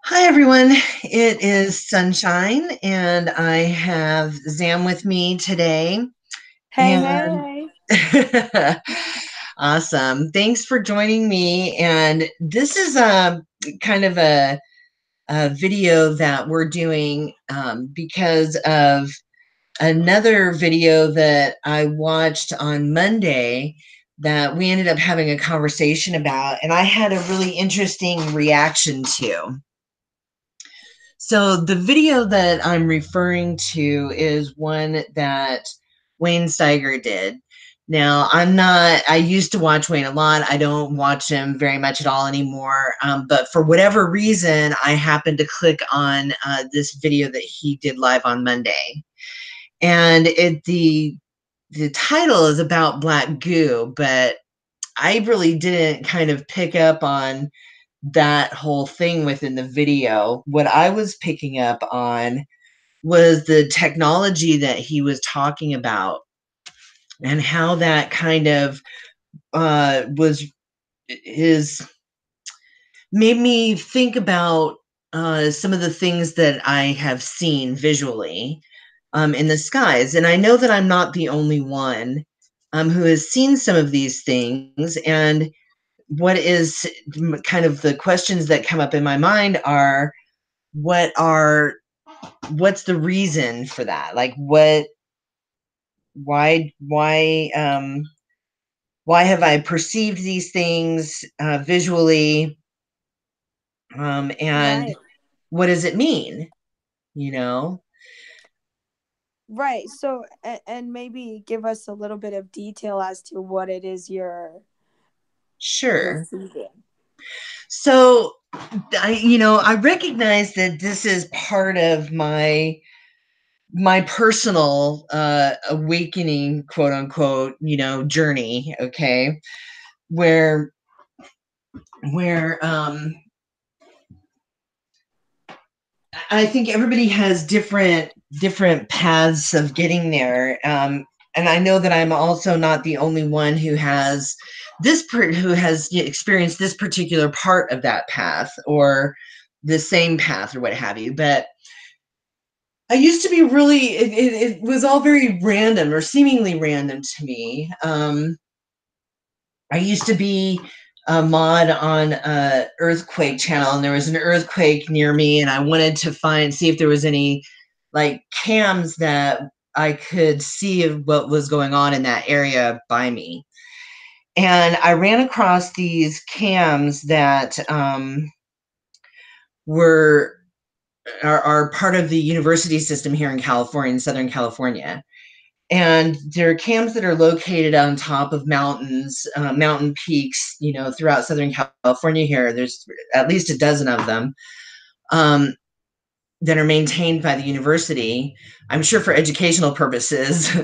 Hi, everyone. It is Sunshine, and I have Zam with me today. Hey, And hey. awesome. Thanks for joining me. And this is a kind of a video that we're doing because of another video that I watched on Monday that we ended up having a conversation about, and I had a really interesting reaction to. So the video that I'm referring to is one that Wayne Steiger did. Now, I used to watch Wayne a lot. I don't watch him very much at all anymore. But for whatever reason, I happened to click on this video that he did live on Monday. And the title is about black goo, but I really didn't kind of pick up on that whole thing within the video. What I was picking up on was the technology that he was talking about and how that kind of was is made me think about some of the things that I have seen visually in the skies. And I know that I'm not the only one who has seen some of these things. And what is kind of the questions that come up in my mind are what are what's the reason for that? Like why have I perceived these things visually, and Right. what does it mean, you know? Right. So, and maybe give us a little bit of detail as to what it is you're Sure. seeing. So I recognize that this is part of my personal awakening, quote unquote, journey, okay? Where I think everybody has different paths of getting there. And I know that I'm also not the only one who has who has experienced this particular part of that path or the same path or what have you. But I used to be really it was all very random or seemingly random to me. I used to be a mod on Earthquake channel, and there was an earthquake near me, and I wanted to see if there was any like cams that I could see of what was going on in that area by me. And I ran across these cams that were are part of the university system here in California, in Southern California. And there are cams that are located on top of mountains, mountain peaks, throughout Southern California here. There's at least a dozen of them um, that are maintained by the university, I'm sure for educational purposes,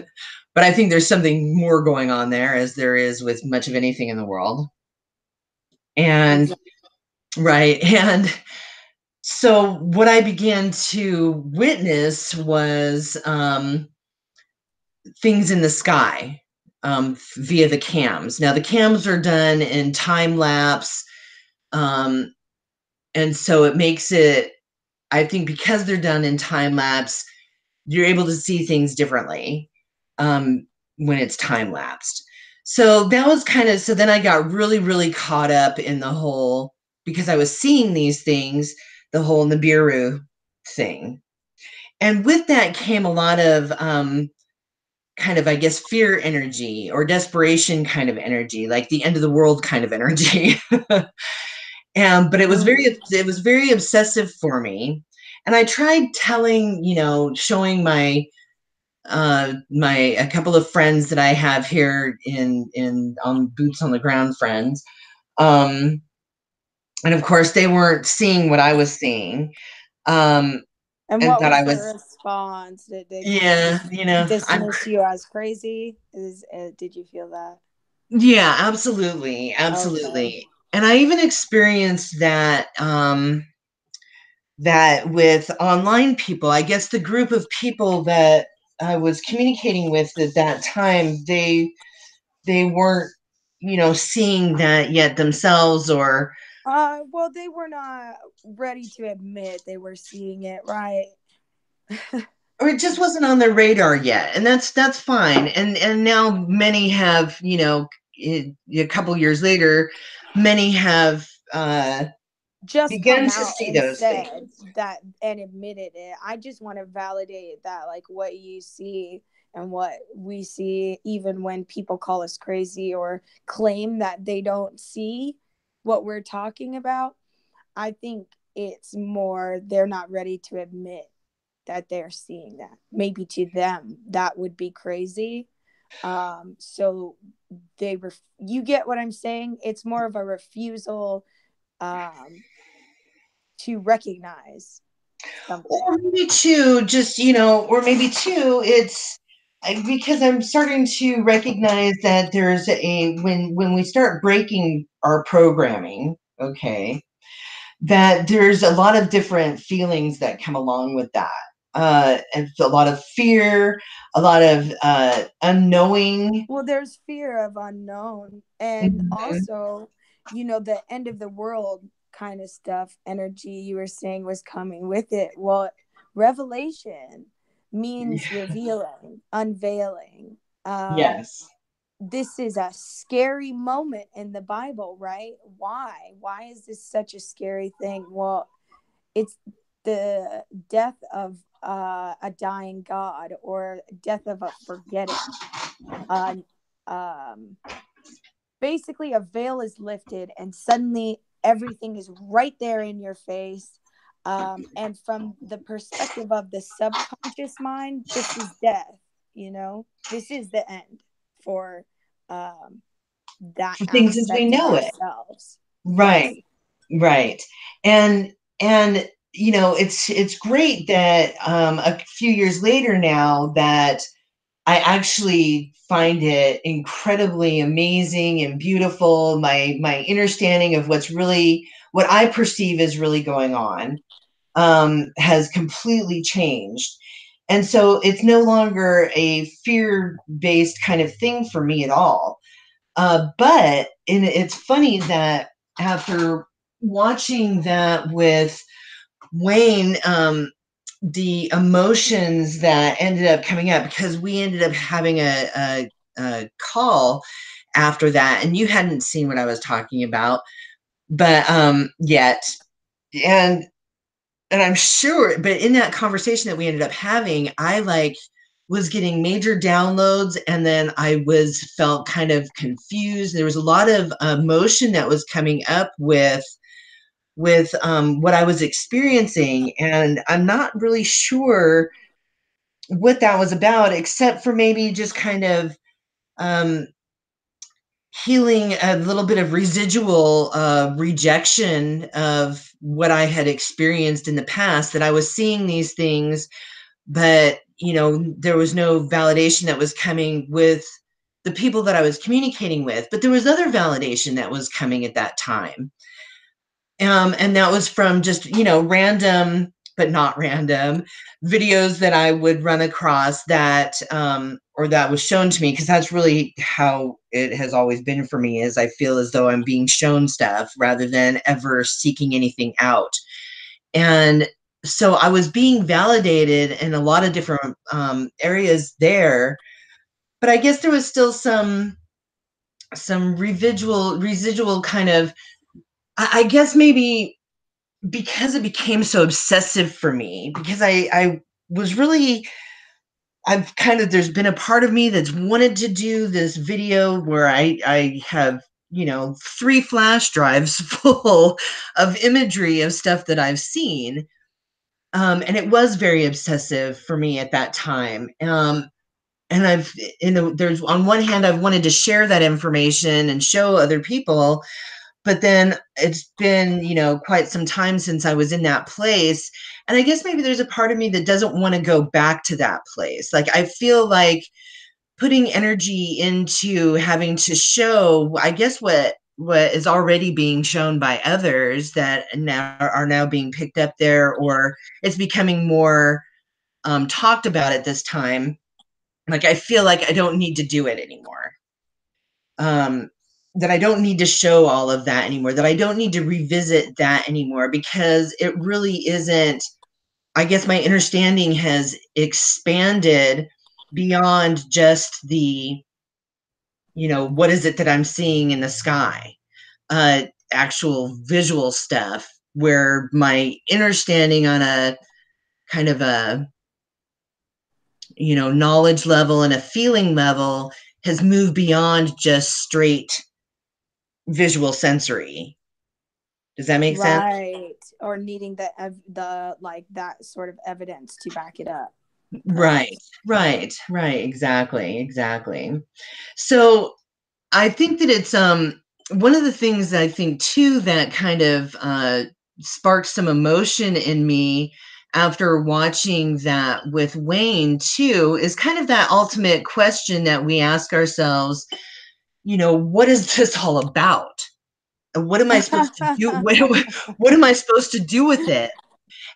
but I think there's something more going on there, as there is with much of anything in the world. And Exactly. right. And so what I began to witness was things in the sky via the cams. Now, the cams are done in time lapse. Um, and so it makes it, I think, because they're done in time lapse, you're able to see things differently when it's time lapsed. So that was kind of, so then I got really, really caught up in the whole, because I was seeing these things, the whole Nibiru thing. And with that came a lot of kind of, I guess, fear energy or desperation kind of energy, like the end of the world kind of energy. But Mm. it was very obsessive for me. And I tried telling, showing my a couple of friends that I have here in on boots on the ground friends. Um, and of course they weren't seeing what I was seeing. Um, And and what thought I was their was, response? Did they kind of yeah, just I'm dismiss you as crazy? Did you feel that? Yeah, absolutely, Okay. absolutely. And I even experienced that that with online people. I guess the group of people that I was communicating with at that time, they weren't, seeing that yet themselves, or Well, they were not ready to admit they were seeing it, right? Or it just wasn't on their radar yet, and that's fine. And now many have, a couple years later, many have Just begun come to out see and those said things. that and admitted it. I just want to validate that, like, what you see and what we see, even when people call us crazy or claim that they don't see what we're talking about, I think it's more they're not ready to admit that they're seeing that. Maybe to them that would be crazy. So you get what I'm saying? It's more of a refusal um to recognize something. Or maybe two, just, or maybe two, because I'm starting to recognize that there's when we start breaking our programming, okay, that there's a lot of different feelings that come along with that. And a lot of fear, a lot of unknowing. Well, there's fear of unknown, and Mhm. also, the end of the world kind of stuff, energy you were saying was coming with it. Well, revelation means revealing, unveiling. um Yes. this is a scary moment in the Bible, right? Why is this such a scary thing? Well, it's the death of a dying God, or death of a forgetting. Uh, um, Basically, a veil is lifted, and suddenly everything is right there in your face. And from the perspective of the subconscious mind, this is death. This is the end for um, that For things as we aspect of know it. ourselves. Yes. Right. Right. And it's great that a few years later now that I actually find it incredibly amazing and beautiful. My understanding of what I perceive is really going on has completely changed. And so it's no longer a fear-based kind of thing for me at all. But it's funny that after watching that with Wayne, the emotions that ended up coming up, because we ended up having a call after that, and you hadn't seen what I was talking about, but yet, and I'm sure, but in that conversation that we ended up having, I was getting major downloads, and then I was felt kind of confused. There was a lot of emotion that was coming up with what I was experiencing, and I'm not really sure what that was about, except for maybe just kind of um, healing a little bit of residual rejection of what I had experienced in the past. That I was seeing these things, but there was no validation that was coming with the people that I was communicating with. But there was other validation that was coming at that time. And that was from just, random, but not random videos that I would run across that, or that was shown to me, because that's really how it has always been for me, is I feel as though I'm being shown stuff rather than ever seeking anything out. And so I was being validated in a lot of different areas there, but I guess there was still some residual kind of, I guess maybe because it became so obsessive for me, because I was really, I've kind of, there's been a part of me that's wanted to do this video where I have, 3 flash drives full of imagery of stuff that I've seen. And it was very obsessive for me at that time. And there's, on one hand, I've wanted to share that information and show other people, but then it's been, quite some time since I was in that place. And I guess maybe there's a part of me that doesn't want to go back to that place. Like, I feel like putting energy into having to show, I guess, what is already being shown by others that now are now being picked up there, or it's becoming more talked about at this time. Like, I feel like I don't need to do it anymore. Um, that I don't need to show all of that anymore, that I don't need to revisit that anymore, because it really isn't. I guess my understanding has expanded beyond just the, what is it that I'm seeing in the sky, actual visual stuff, where my understanding on a kind of a, knowledge level and a feeling level has moved beyond just straight visual sensory. Does that make sense? Right. Or needing the like that sort of evidence to back it up, Right, perhaps. right, exactly. So I think that it's one of the things that I think too that kind of sparked some emotion in me after watching that with Wayne too is kind of that ultimate question that we ask ourselves, what is this all about? What am I supposed to do? What am I supposed to do with it?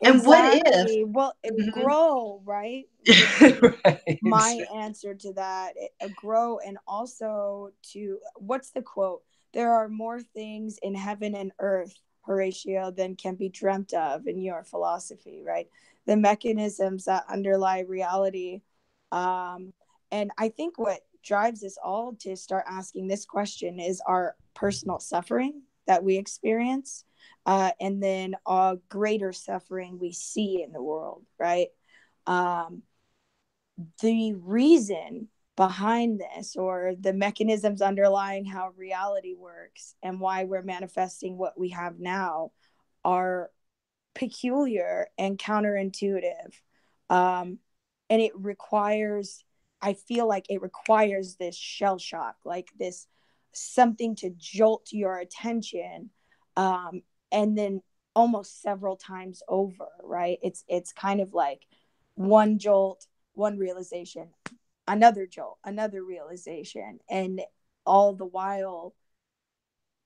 And what if? Exactly. Well, Mhm. grow, right? Would be Right. my answer to that. Grow, and also to what's the quote? There are more things in heaven and earth, Horatio, than can be dreamt of in your philosophy, right? The mechanisms that underlie reality. Um, and I think what drives us all to start asking this question is our personal suffering that we experience, and then a greater suffering we see in the world, right? Um, the reason behind this, or the mechanisms underlying how reality works and why we're manifesting what we have now, are peculiar and counterintuitive. Um, and it requires, I feel like it requires this shell shock, like this something to jolt your attention, um, and then almost several times over, right? It's kind of like one jolt, one realization, another jolt, another realization, and all the while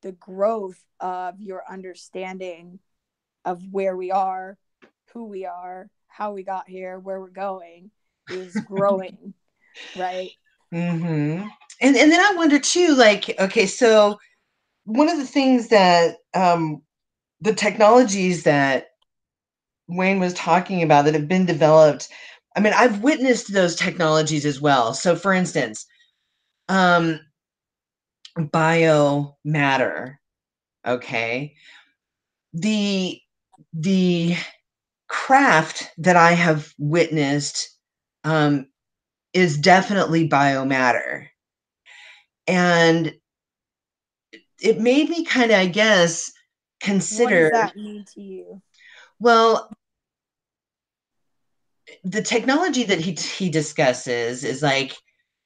the growth of your understanding of where we are, who we are, how we got here, where we're going is growing, right? Mm-hmm. And then I wonder too, like, okay, so one of the things that the technologies that Wayne was talking about that have been developed, I mean, I've witnessed those technologies as well. So for instance, um, biomatter, okay, the the craft that I have witnessed um, is definitely biomatter. And it made me kind of, I guess, What does consider, that mean to you? well, the technology that he discusses is like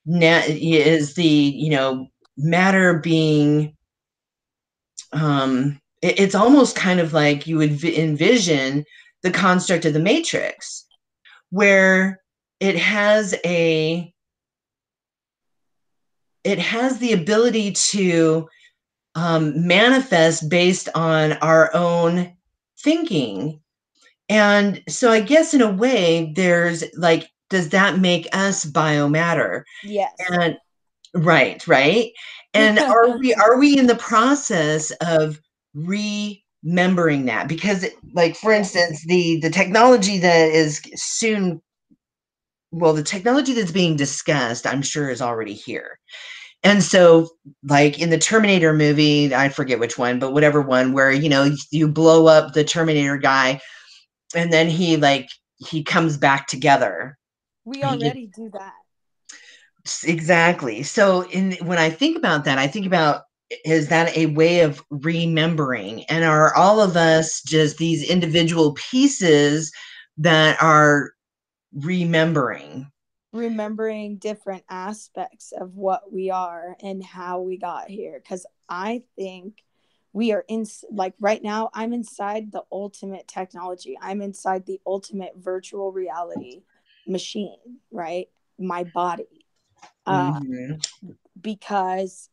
is the, matter being it's almost kind of like you would envision the construct of the matrix, where it has a it has the ability to manifest based on our own thinking. And so I guess in a way, there's like, does that make us biomatter? Yes. And right. And are we in the process of remembering that? Because like for Yes. instance, the technology that is soon, well, the technology that's being discussed, I'm sure is already here. And so, like in the Terminator movie, I forget which one, but whatever one, where you blow up the Terminator guy, and then he comes back together. We He already do that. Exactly. So when I think about that, I think about, is that a way of remembering? And are all of us just these individual pieces that are remembering? Remembering different aspects of what we are and how we got here. Because I think we are in, like right now, I'm inside the ultimate technology, I'm inside the ultimate virtual reality machine, right? My body. Uh, Mhm. because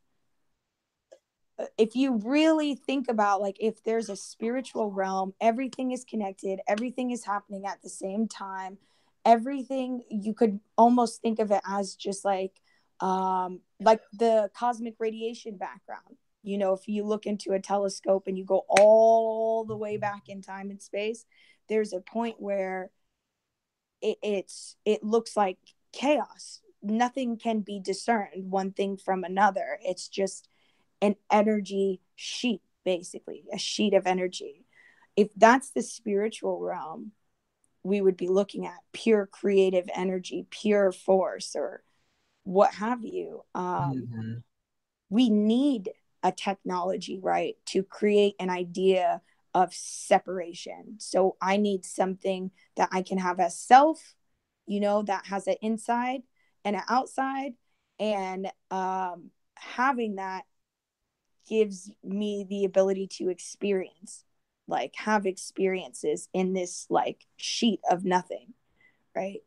if you really think about, like, if there's a spiritual realm, everything is connected, everything is happening at the same time, everything, you could almost think of it as just like the cosmic radiation background, If you look into a telescope and you go all the way back in time and space, there's a point where it looks like chaos. Nothing can be discerned one thing from another. It's just an energy sheet, basically a sheet of energy. If that's the spiritual realm, we would be looking at pure creative energy, pure force, or what have you. Mm-hmm. We need a technology, right, to create an idea of separation. So I need something that I can have as self, that has an inside and an outside. And having that gives me the ability to experience, like have experiences in this like sheet of nothing, right?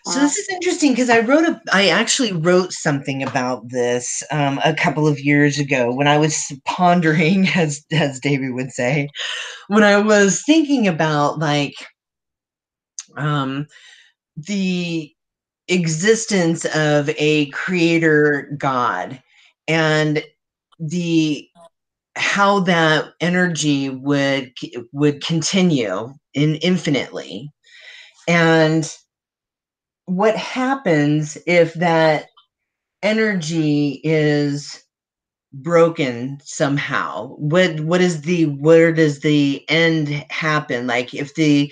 So this is interesting because I actually wrote something about this a couple of years ago when I was pondering, as David would say, when I was thinking about like um, the existence of a creator God and the how that energy would continue infinitely, and what happens if that energy is broken somehow. Where does the end happen? Like if the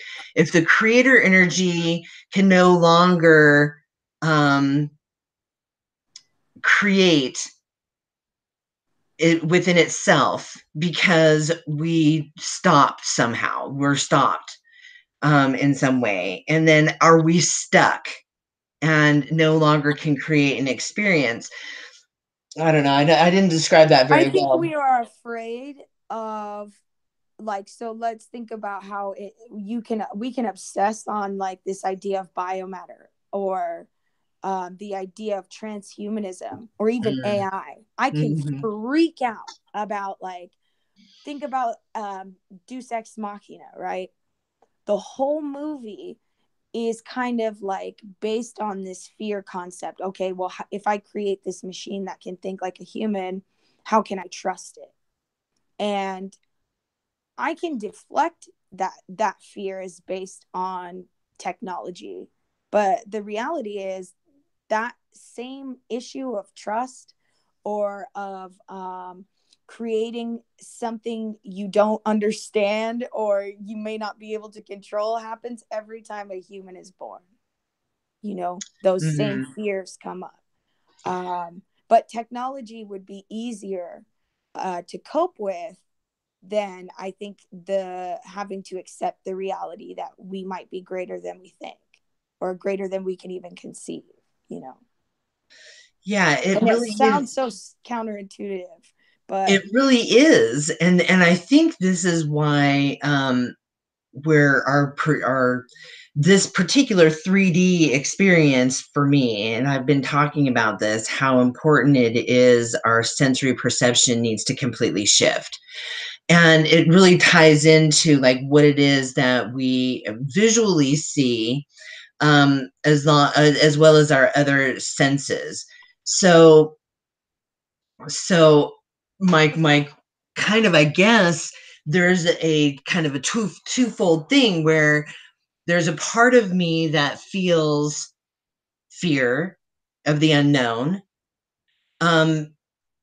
creator energy can no longer create it within itself because we're stopped in some way, and then are we stuck and no longer can create an experience? I don't know. I didn't describe that I very think well. we are afraid of, like, so let's think about how we can obsess on like this idea of biomatter, or the idea of transhumanism, or even AI. I can Mm-hmm. freak out about, like, think about Deus Ex Machina, right? The whole movie is kind of like based on this fear concept. Okay, well, if I create this machine that can think like a human, how can I trust it? And I can deflect that fear is based on technology. But the reality is that same issue of trust, or of creating something you don't understand or you may not be able to control, happens every time a human is born. Those same Mm-hmm. fears come up. But technology would be easier to cope with than, I think, the having to accept the reality that we might be greater than we think, or greater than we can even conceive, you know. Yeah, it And it really is. sounds so counterintuitive, but It really is, and I think this is why where our this particular 3D experience for me, and I've been talking about this, how important it is, our sensory perception needs to completely shift. And it really ties into like what it is that we visually see, as well as our other senses. So so my kind of, I guess there's a kind of a twofold thing where there's a part of me that feels fear of the unknown, um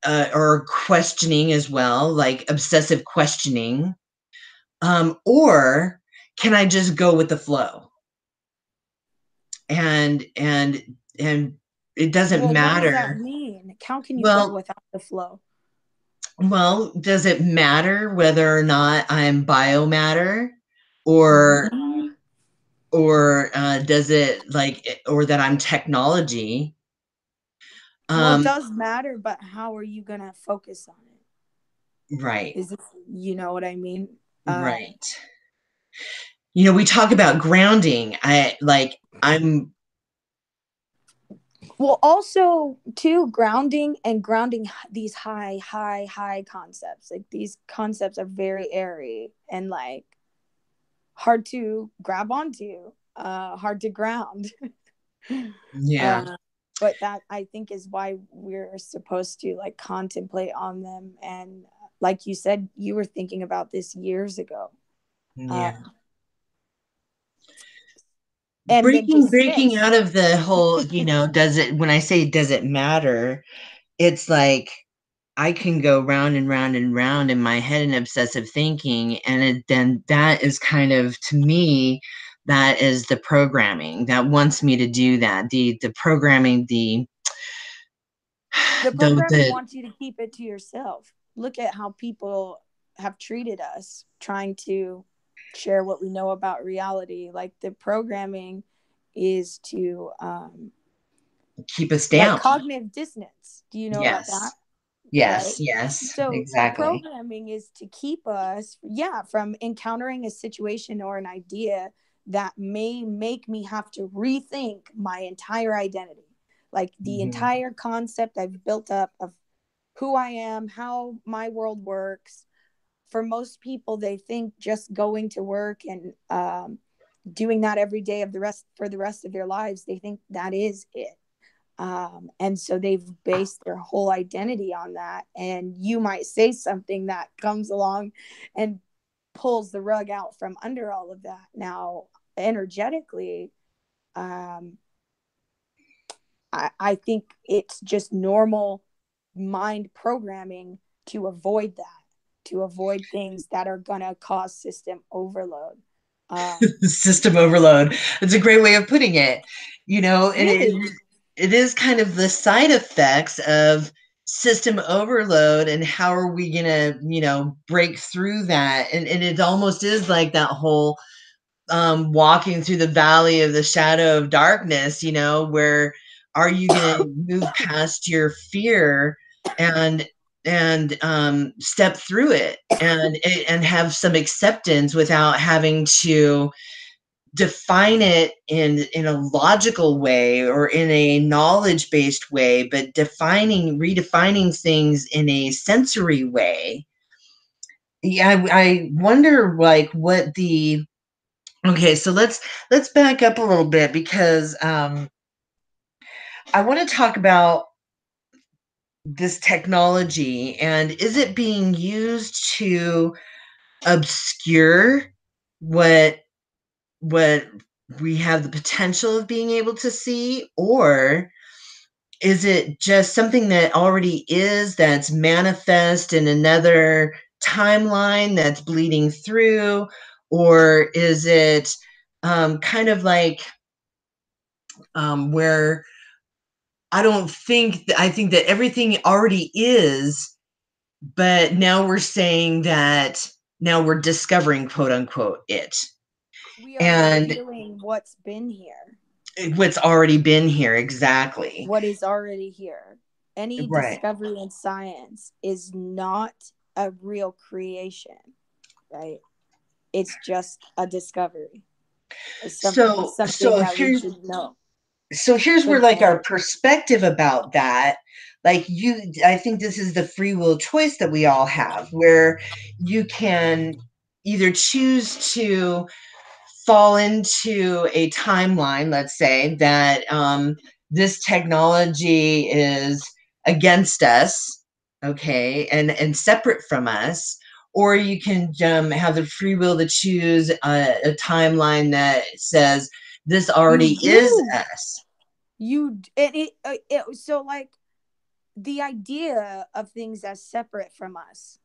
or questioning as well, like obsessive questioning, or can I just go with the flow, and and it doesn't well, what does that matter. mean? How can you go well without the flow? Well, does it matter whether or not I'm biomatter, or does it like, or that I'm technology? Well, it Um, does matter, but how are you going to focus on it? right, Is it, you know what I mean? right. We talk about grounding. I'm Well, also too, grounding these high concepts. Like, these concepts are very airy and like hard to grab onto, hard to ground. yeah. uh, but that I think is why we're supposed to like contemplate on them. And like you said, you were thinking about this years ago. Yeah. Um, and then Breaking dismiss. out of the whole, when I say does it matter, it's like I can go round and round and round in my head in obsessive thinking, and then that is kind of, to me, that is the programming that wants me to do that. The programming, The programming the wants you to keep it to yourself. Look at how people have treated us, trying to share what we know about reality. Like the programming is to keep us like down. cognitive dissonance. Do you know about that? Yes, yes, Right. yes, So exactly. programming is to keep us, yeah, from encountering a situation or an idea that may make me have to rethink my entire identity, like the Mhm. entire concept I've built up of who I am, how my world works. For most people, they think just going to work and doing that every day of the rest for the rest of their lives, they think that is it. And so they've based their whole identity on that. And you might say something that comes along and pulls the rug out from under all of that. Now, energetically, um, I think it's just normal mind programming to avoid that, to avoid things that are going to cause system overload. System overload. It's a great way of putting it. And Really, it is kind of the side effects of system overload, and how are we gonna, break through that? And it almost is like that whole walking through the valley of the shadow of darkness, where are you going to move past your fear and step through it, and have some acceptance without having to define it in a logical way or in a knowledge based way, but redefining things in a sensory way. Yeah, I wonder, like, what the okay, so let's back up a little bit, because I want to talk about this technology, and is it being used to obscure what what we have the potential of being able to see, or is it just something that already is, that's manifest in another timeline that's bleeding through, or is it kind of like where I think that everything already is, but now we're saying that now we're discovering, quote unquote, it, we are and revealing what's been here, what's already been here, exactly. what is already here. Any Right. discovery in science is not a real creation, right? It's just a discovery. It's So something so that we here's should know. so here's But where, like, again, our perspective about that, like, I think this is the free will choice that we all have, where you can either choose to fall into a timeline, let's say, that this technology is against us, okay, and separate from us, or you can have the free will to choose a timeline that says this you already is do. us. So like the idea of things as separate from us,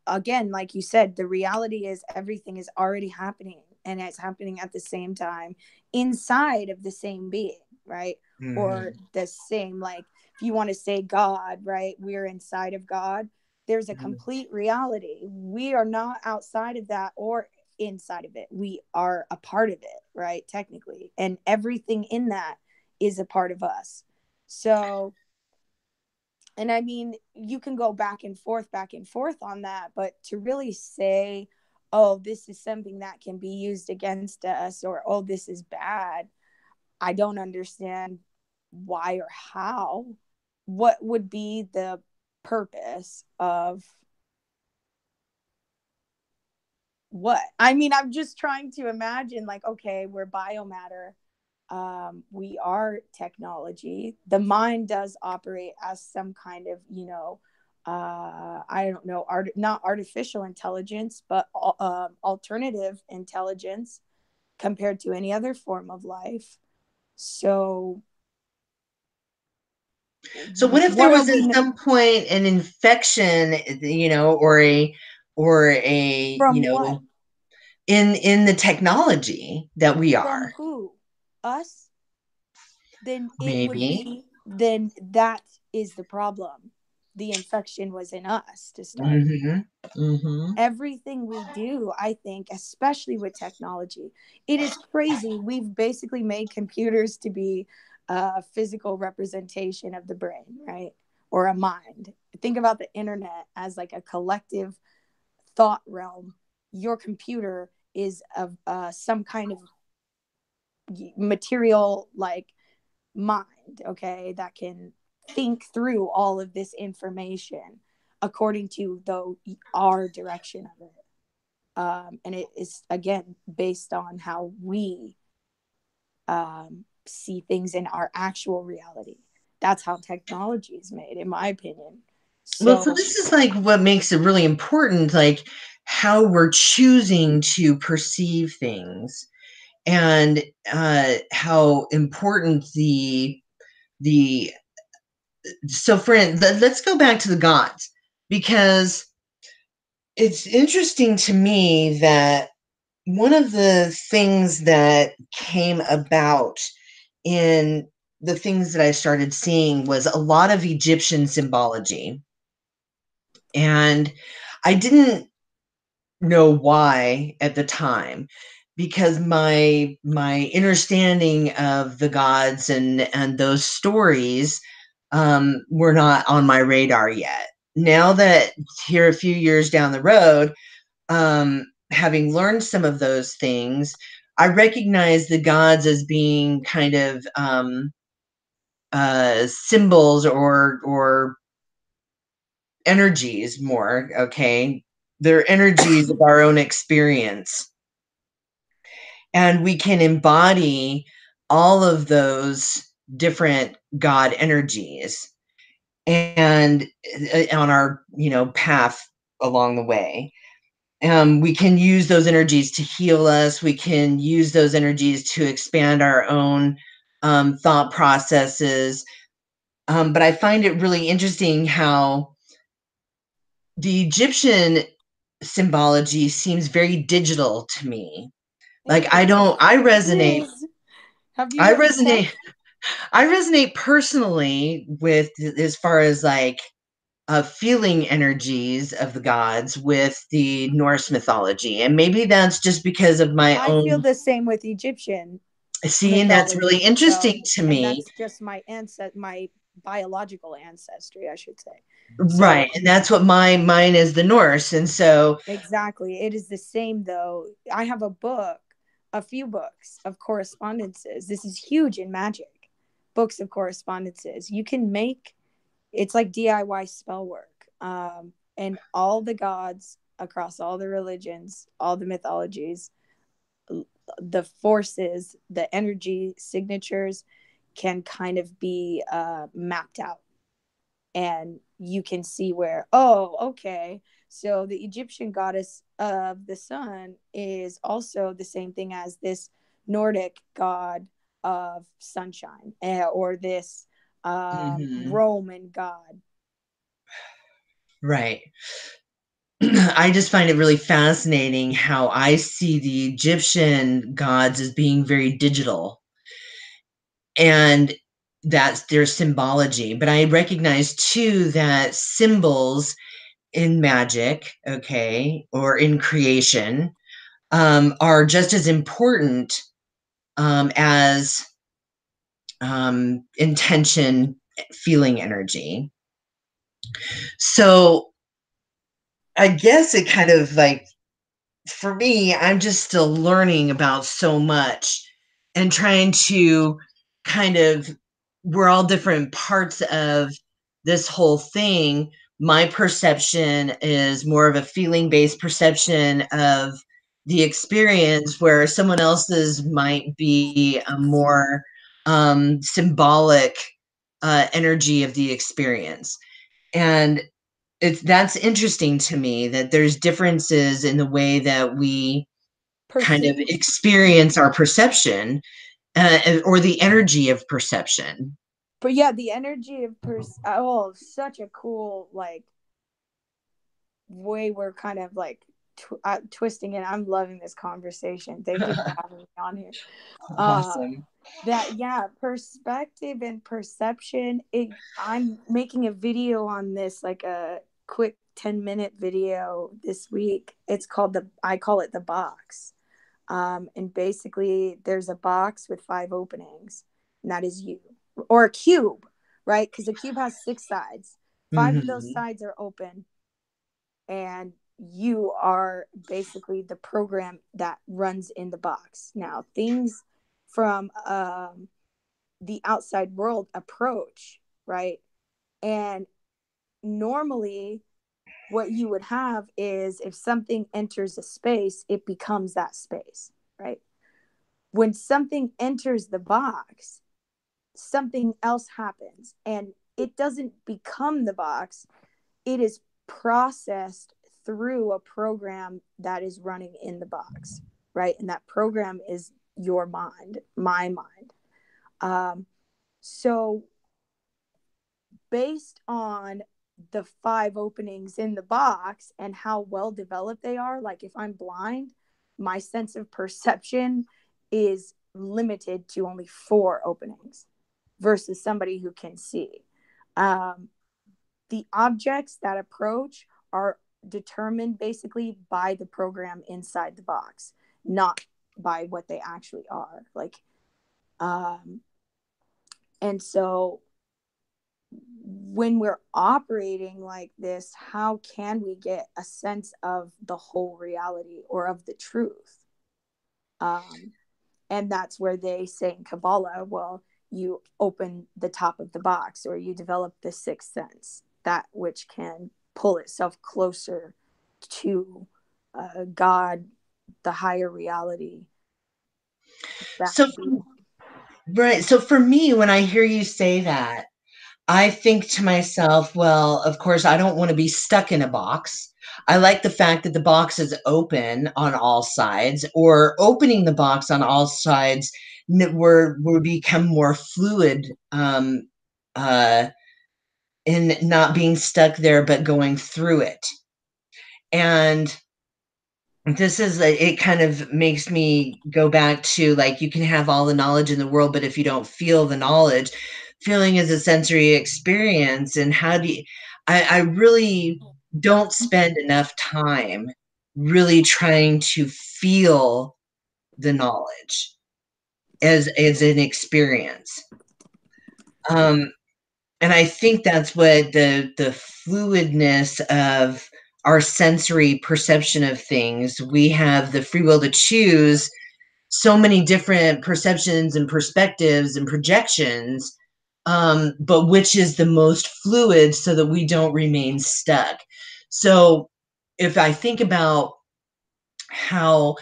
again, like you said, the reality is everything is already happening and it's happening at the same time inside of the same being, right? Or Mhm, the same, like if you want to say God, right? We're inside of God. There's a mhm. complete reality. We are not outside of that or inside of it. We are a part of it, right? Technically. And everything in that is a part of us. So, and I mean, you can go back and forth on that, but to really say, oh, this is something that can be used against us, or oh, this is bad, I don't understand why or how. What would be the purpose of what? I mean, I'm just trying to imagine, like, okay, we're biomatter. We are technology. The mind does operate as some kind of, I don't know, not artificial intelligence, but alternative intelligence compared to any other form of life. So what if there what are was we at some point an infection, or a from what? in the technology that we From are? who? Us? Then it would Maybe. be, then that is the problem. The infection was in us to start. Mhm. Mhm. Everything we do, I think, especially with technology, it is crazy. We've basically made computers to be a physical representation of the brain, right? Or a mind. Think about the internet as like a collective thought realm. Your computer is of some kind of material like mind, okay, that can think through all of this information according to our direction of it. And it is again based on how we see things in our actual reality. That's how technology is made, in my opinion. Well, so So this is like what makes it really important, like how we're choosing to perceive things, and how important the so let's go back to the gods, because it's interesting to me that one of the things that came about in the things that I started seeing was a lot of Egyptian symbology. And I didn't know why at the time, because my understanding of the gods and those stories were not on my radar yet. Now that here a few years down the road, having learned some of those things, I recognize the gods as being kind of symbols or energies more. Okay, they're energies of our own experience, and we can embody all of those different God energies and on our path along the way. We can use those energies to heal us. We can use those energies to expand our own thought processes. But I find it really interesting how the Egyptian symbology seems very digital to me. it Like is. I It resonate. is. Have you I ever resonate. checked? I resonate personally with, as far as like feeling energies of the gods with the Norse mythology. And maybe that's just because of my I feel own the same with Egyptian seeing. That's really mythology. So, interesting to and me. that's just my biological ancestry, I should say. So, Right. And that's what mine is, the Norse. And so, exactly. It is the same though. I have a few books of correspondences. This is huge in magic. Books of correspondences. You can make it's like DIY spell work. And all the gods across all the religions, all the mythologies, the forces, the energy signatures can kind of be mapped out. And you can see where, oh, okay. So the Egyptian goddess of the sun is also the same thing as this Nordic god of sunshine, or this mhm, Roman god. right. I just find it really fascinating how I see the Egyptian gods as being very digital, and that's their symbology. But I recognize too that symbols in magic, okay, or in creation, are just as important as intention, feeling energy. So I guess it kind of like, for me, I'm just still learning about so much and trying to kind of, we're all different parts of this whole thing. My perception is more of a feeling based perception of the experience, where someone else's might be a more symbolic energy of the experience. And that's interesting to me, that there's differences in the way that we kind of Perceive. experience our perception, or the energy of perception. But yeah, the energy of oh, such a cool like way we're kind of like twisting it. I'm loving this conversation. Thank you for having me on here. Uh, Awesome. that yeah, perspective and perception. I'm making a video on this, like a quick 10-minute video this week. It's called I call it the box. And basically there's a box with 5 openings, and that is you, or a cube, right? Because a cube has 6 sides. 5 of those Mm-hmm. sides are open, and you are basically the program that runs in the box. Now, things from the outside world approach, right? And normally, what you would have is if something enters a space, it becomes that space, right? When something enters the box, something else happens, and it doesn't become the box, it is processed through a program that is running in the box, right? And that program is your mind, my mind. So based on the 5 openings in the box and how well developed they are, like if I'm blind, my sense of perception is limited to only 4 openings versus somebody who can see. The objects that approach are determined basically by the program inside the box, not by what they actually are. Like, and so when we're operating like this, how can we get a sense of the whole reality or of the truth? And that's where they say in Kabbalah, well, you open the top of the box, or you develop the 6th sense, that which can pull itself closer to God, the higher reality. That So, would be right. So for me, when I hear you say that, I think to myself, well, of course, I don't want to be stuck in a box. I like the fact that the box is open on all sides, or opening the box on all sides, where we become more fluid, uh, in not being stuck there, but going through it. And it kind of makes me go back to, like, you can have all the knowledge in the world, but if you don't feel the knowledge, feeling is a sensory experience. And how do you, I really don't spend enough time really trying to feel the knowledge as an experience. Um, and I think that's what the fluidness of our sensory perception of things. We have the free will to choose so many different perceptions and perspectives and projections, but which is the most fluid, so that we don't remain stuck. So if I think about how,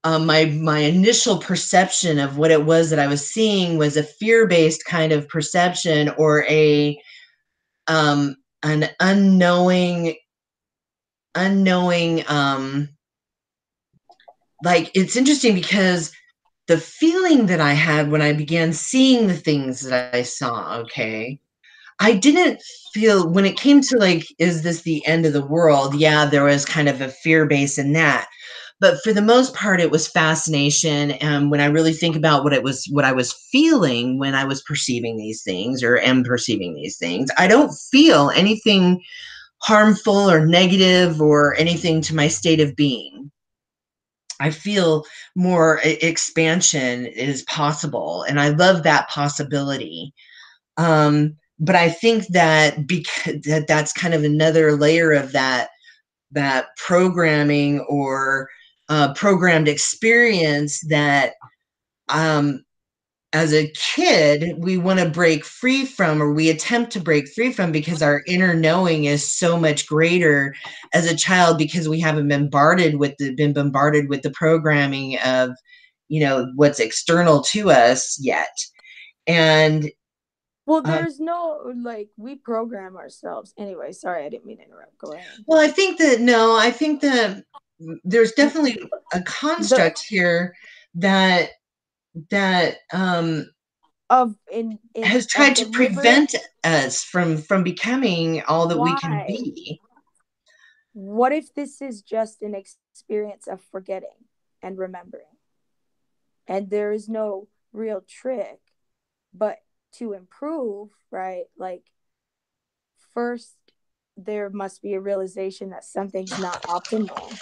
my initial perception of what it was that I was seeing was a fear-based kind of perception, or an unknowing, like, it's interesting because the feeling that I had when I began seeing the things that I saw, okay, I didn't feel, when it came to, like, is this the end of the world? Yeah, there was kind of a fear base in that. But for the most part, it was fascination. And when I really think about what I was feeling when I was perceiving these things, or am perceiving these things, I don't feel anything harmful or negative or anything to my state of being. I feel more expansion is possible, and I love that possibility. But I think that, because that's kind of another layer of that programming, or programmed experience, that um, as a kid, we want to break free from, or we attempt to break free from, because our inner knowing is so much greater as a child, because we haven't been bombarded with the programming of, what's external to us yet. And Well, there's no, like, we program ourselves. Anyway, sorry, I didn't mean to interrupt. Go ahead. well, I think that there's definitely a construct here that that has Of tried to deliberate. prevent us from becoming all that we can Why? be. What if this is just an experience of forgetting and remembering, and there is no real trick, but to improve, right? Like, first, there must be a realization that something's not optimal.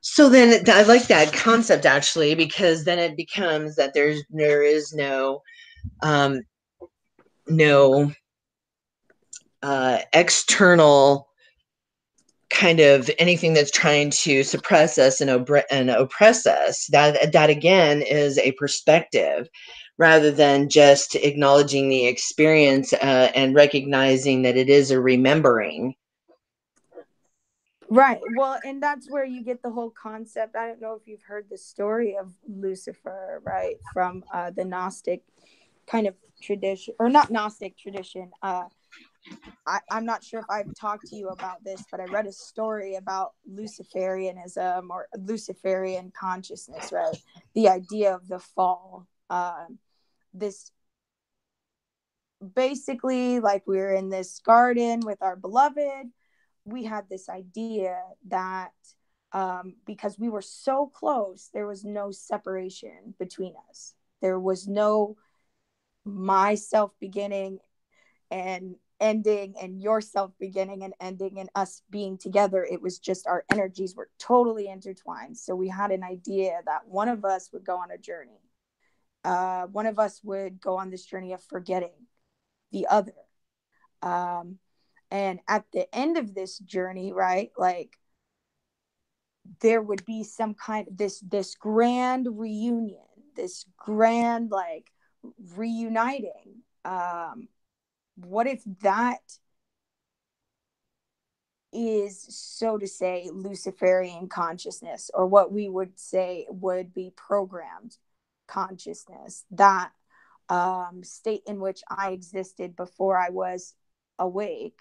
So then I like that concept, actually, because then it becomes that there is um, no external kind of anything that's trying to suppress us and oppress us. That again is a perspective, rather than just acknowledging the experience and recognizing that it is a remembering. Right. Well, and that's where you get the whole concept. I don't know if you've heard the story of Lucifer, right? From the Gnostic kind of tradition, or not Gnostic tradition. I'm not sure if I've talked to you about this, but I read a story about Luciferianism or Luciferian consciousness, right? The idea of the fall. This basically, like, we were in this garden with our beloved. We had this idea that because we were so close, there was no separation between us. There was no myself beginning and ending, and yourself beginning and ending, and us being together. It was just our energies were totally intertwined. So we had an idea that one of us would go on a journey. One of us would go on this journey of forgetting the other. Um, and at the end of this journey, right, like, there would be some kind of this grand reunion, this grand, like, reuniting. What if that is, so to say, Luciferian consciousness, or what we would say would be programmed consciousness, that state in which I existed before I was awake,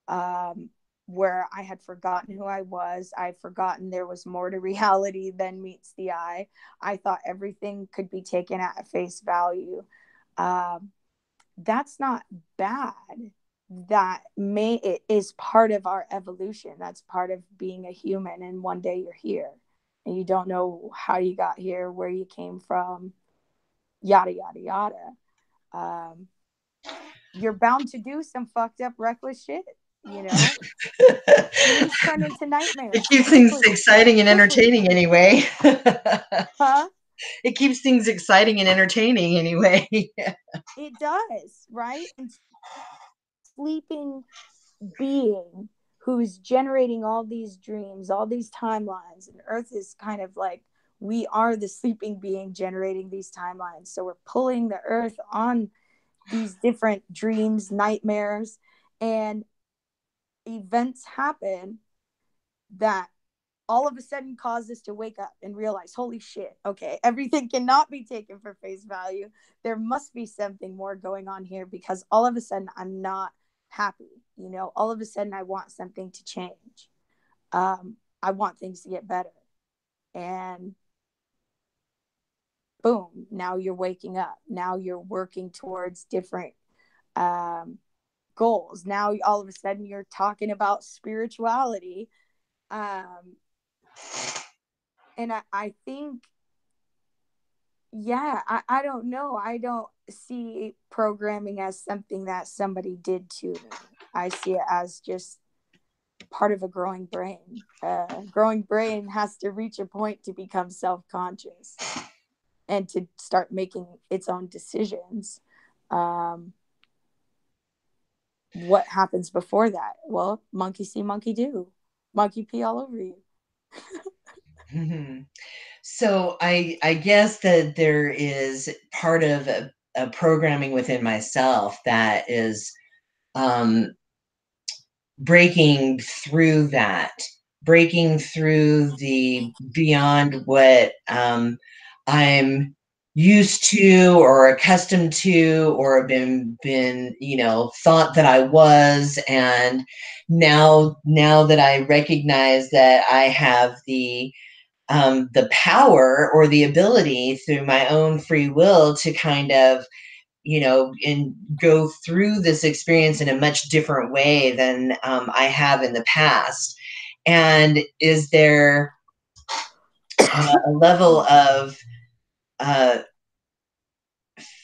um, where I had forgotten who I was. I'd forgotten there was more to reality than meets the eye. I thought everything could be taken at face value. Um, that's not bad. It is part of our evolution. That's part of being a human. And one day you're here, and you don't know how you got here, where you came from, yada yada yada. Um, you're bound to do some fucked up, reckless shit. You know, dreams turn into It nightmares keeps things quickly, exciting and quickly. entertaining anyway. Huh? It keeps things exciting and entertaining anyway. It does, right? And sleeping being who's generating all these dreams, all these timelines, and Earth is kind of like, we are the sleeping being generating these timelines. So we're pulling the Earth on these different dreams, nightmares, and events happen that all of a sudden cause us to wake up and realize, holy shit, okay, everything cannot be taken for face value. There must be something more going on here, because all of a sudden I'm not happy. All of a sudden I want something to change. I want things to get better. And boom, now you're waking up. Now you're working towards different goals. Now all of a sudden you're talking about spirituality. And I think, yeah, I don't know. I don't see programming as something that somebody did to me. I see it as just part of a growing brain. Growing brain has to reach a point to become self-conscious and to start making its own decisions. What happens before that? Well, monkey see, monkey do. Monkey pee all over you. So I guess that there is part of a programming within myself that is um, breaking through that, breaking through the beyond what I'm used to or accustomed to or been thought that I was. And now that I recognize that I have the power or the ability through my own free will to kind of and go through this experience in a much different way than I have in the past. And is there a level of uh,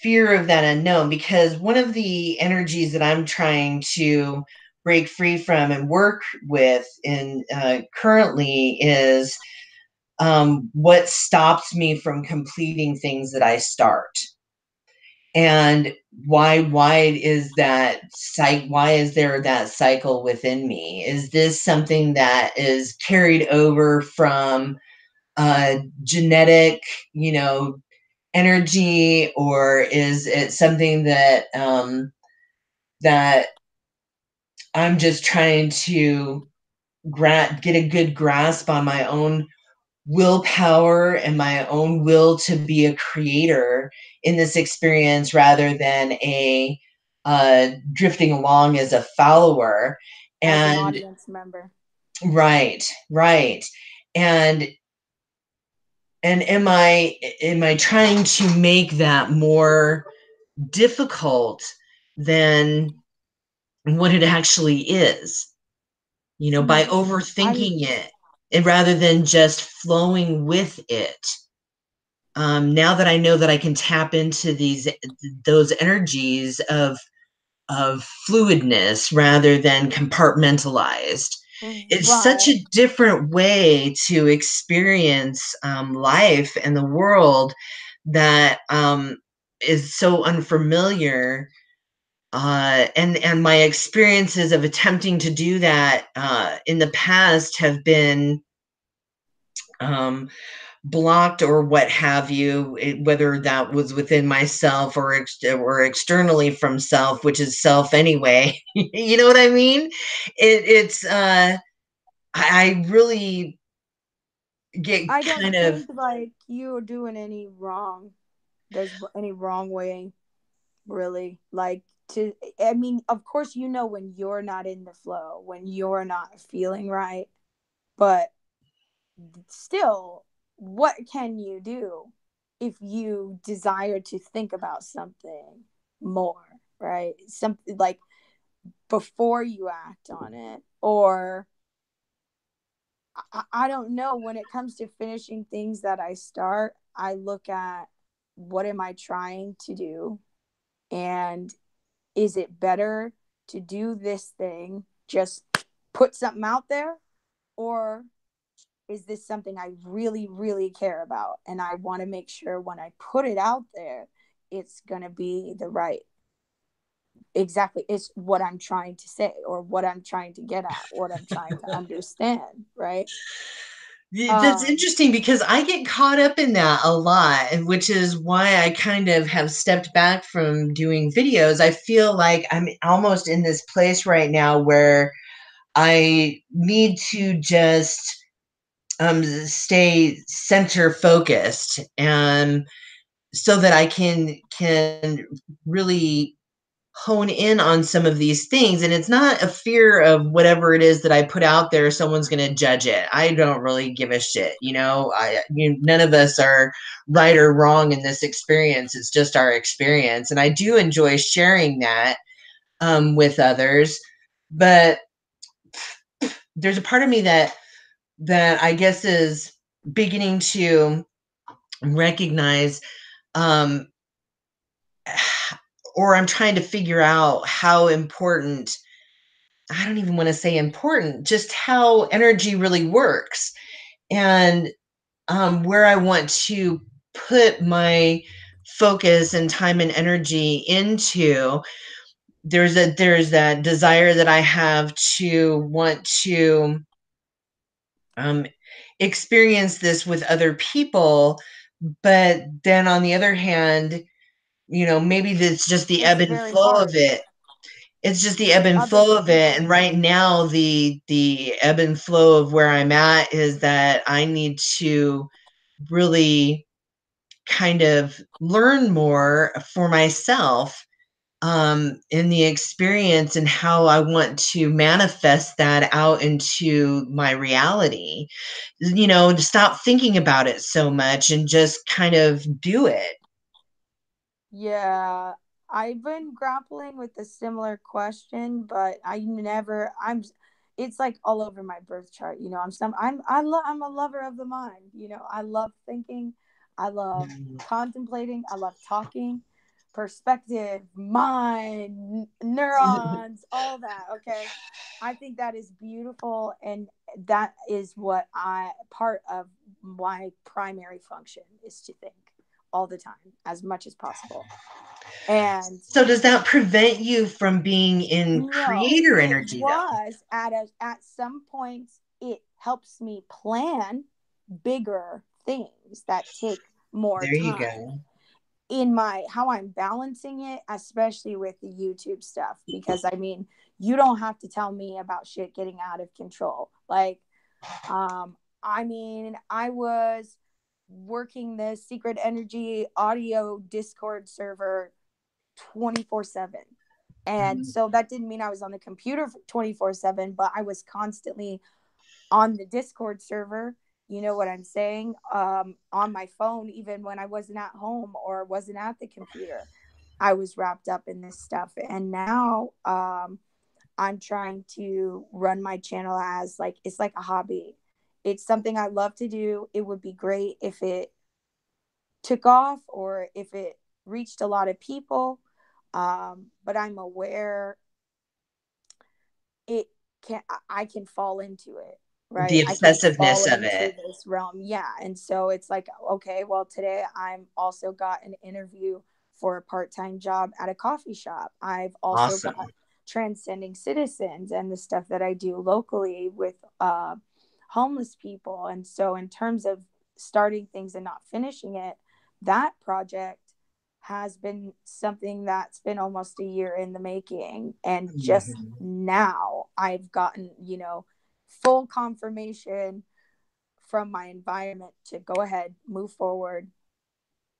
fear of that unknown? Because one of the energies that I'm trying to break free from and work with in currently is what stops me from completing things that I start. And why is that why is there that cycle within me? Is this something that is carried over from genetic, you know, energy, or is it something that that I'm just trying to get a good grasp on my own willpower and my own will to be a creator in this experience rather than a drifting along as a follower. as an And audience member. right, right. And am I trying to make that more difficult than what it actually is? By I'm overthinking it and rather than just flowing with it. Now that I know that I can tap into those energies of fluidness rather than compartmentalized, it's such right. a different way to experience life and the world that is so unfamiliar. And my experiences of attempting to do that in the past have been um, blocked or what have you, whether that was within myself or externally from self, which is self anyway. You know what I mean? It's I really get I don't kind of think like you're doing any wrong. There's any wrong way, really. Like to, I mean, of course, when you're not in the flow, when you're not feeling right, but still, what can you do if you desire to think about something more, right? Something like before you act on it, or I don't know. When it comes to finishing things that I start, I look at what am I trying to do? And is it better to do this thing, just put something out there? Or is this something I really, really care about? And I want to make sure when I put it out there, it's going to be the right, exactly. It's what I'm trying to say or what I'm trying to get at, what I'm trying to understand, right? that's Um, interesting because I get caught up in that a lot, and which is why I kind of have stepped back from doing videos. I feel like I'm almost in this place right now where I need to just stay center focused, and so that I can really hone in on some of these things. And it's not a fear of whatever it is that I put out there, someone's going to judge it. I don't really give a shit. None of us are right or wrong in this experience. It's just our experience. And I do enjoy sharing that with others. But there's a part of me that I guess is beginning to recognize um, or I'm trying to figure out how important, I don't even want to say important, just how energy really works and where I want to put my focus and time and energy into. There's that desire that I have to want to um, experience this with other people, but then on the other hand, maybe it's just the It's ebb and very flow of hard. it. It's just the ebb and Other flow of it. And people, right now, the ebb and flow of where I'm at is that I need to really kind of learn more for myself, in the experience and how I want to manifest that out into my reality. To stop thinking about it so much and just kind of do it. yeah, I've been grappling with a similar question, but it's like all over my birth chart. I'm a lover of the mind. I love thinking, I love Mhm. contemplating, I love talking, perspective, mind, neurons, all that. Okay. I think that is beautiful, and that is what I part of my primary function is to think all the time as much as possible. And So does that prevent you from being in no, creator it energy though? was at some points it helps me plan bigger things that take more There you time go. in my how I'm balancing it, especially with the YouTube stuff, because I mean, you don't have to tell me about shit getting out of control. Like, I mean, I was working the Secret Energy audio Discord server 24/7. And Mhm. so that didn't mean I was on the computer 24/7, but I was constantly on the Discord server. You know what I'm saying? On my phone, even when I wasn't at home or wasn't at the computer, I was wrapped up in this stuff. And now I'm trying to run my channel as like it's like a hobby. It's something I love to do. It would be great if it took off or if it reached a lot of people. But I'm aware it can I can fall into it, right? The I can fall obsessiveness of into it. this realm. Yeah. And so it's like, okay, well, today I'm also got an interview for a part-time job at a coffee shop. I've also got Awesome. transcending citizens and the stuff that I do locally with homeless people. And so in terms of starting things and not finishing it, that project has been something that's been almost a year in the making. And just Mhm. now I've gotten, full confirmation from my environment to go ahead, move forward,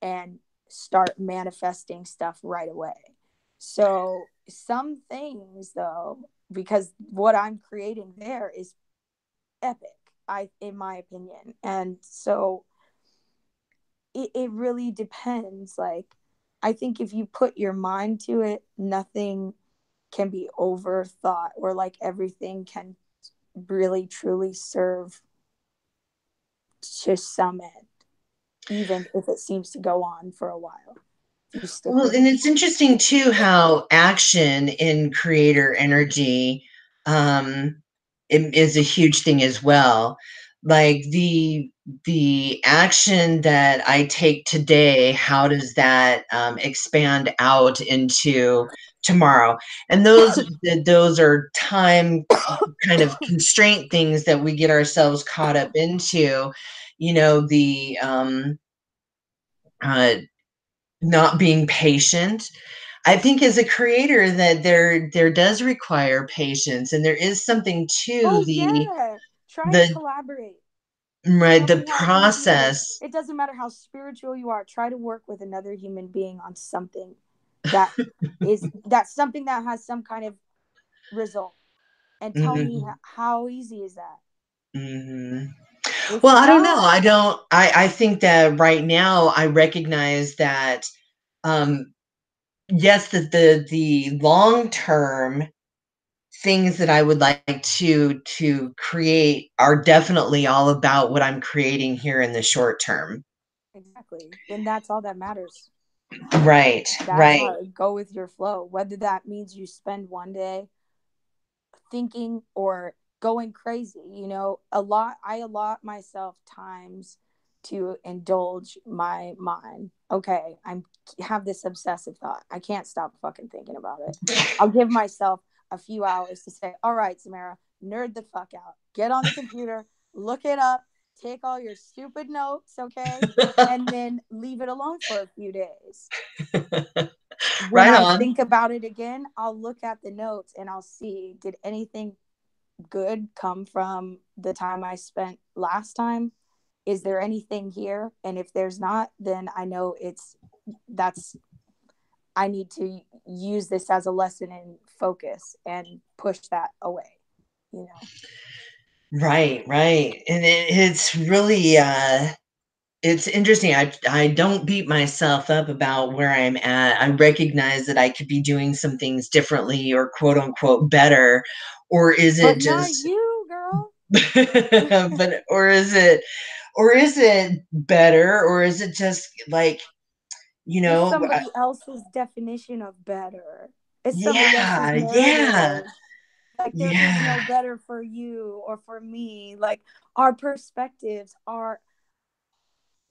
and start manifesting stuff right away. So, some things though, because what I'm creating there is epic, in my opinion. And so it really depends. Like, I think if you put your mind to it, nothing can be overthought, or like everything can really truly serve to some end, even if it seems to go on for a while. If you stick Well, with and it's interesting too how action in creator energy, um, is a huge thing as well. Like the action that I take today, how does that expand out into tomorrow? And those are time kind of constraint things that we get ourselves caught up into. The uh, not being patient. I think as a creator that there does require patience, and there is something to oh yeah, try to the collaborate. right, Tell the me how easy it is. process. It doesn't matter how spiritual you are. Try to work with another human being on something that that's something that has some kind of result, and tell me Mhm, how easy is that. mhm. It's Well, I don't know. not. I don't. I think that right now I recognize that, um, yes, that the long term things that I would like to create are definitely all about what I'm creating here in the short term. Exactly. Then that's all that matters. Right, That's right. all. Go with your flow. Whether that means you spend one day thinking or going crazy, I allot myself times to indulge my mind. Okay, I'm have this obsessive thought. I can't stop fucking thinking about it. I'll give myself a few hours to say, all right, Samara, nerd the fuck out. Get on the computer, look it up, take all your stupid notes, okay? And then leave it alone for a few days. When Right I on. think about it again, I'll look at the notes and I'll see, did anything good come from the time I spent last time? Is there anything here? And if there's not, then I know that's I need to use this as a lesson and focus and push that away, you know. Right, right. And it's really it's interesting. I don't beat myself up about where I'm at. I recognize that I could be doing some things differently or quote unquote better. Or is But it not just you, girl. but or is it better, or is it just like, you It's know, somebody else's definition of better. It's somebody else's yeah, yeah, narrative. Like there is no yeah. better for you or for me. Like our perspectives are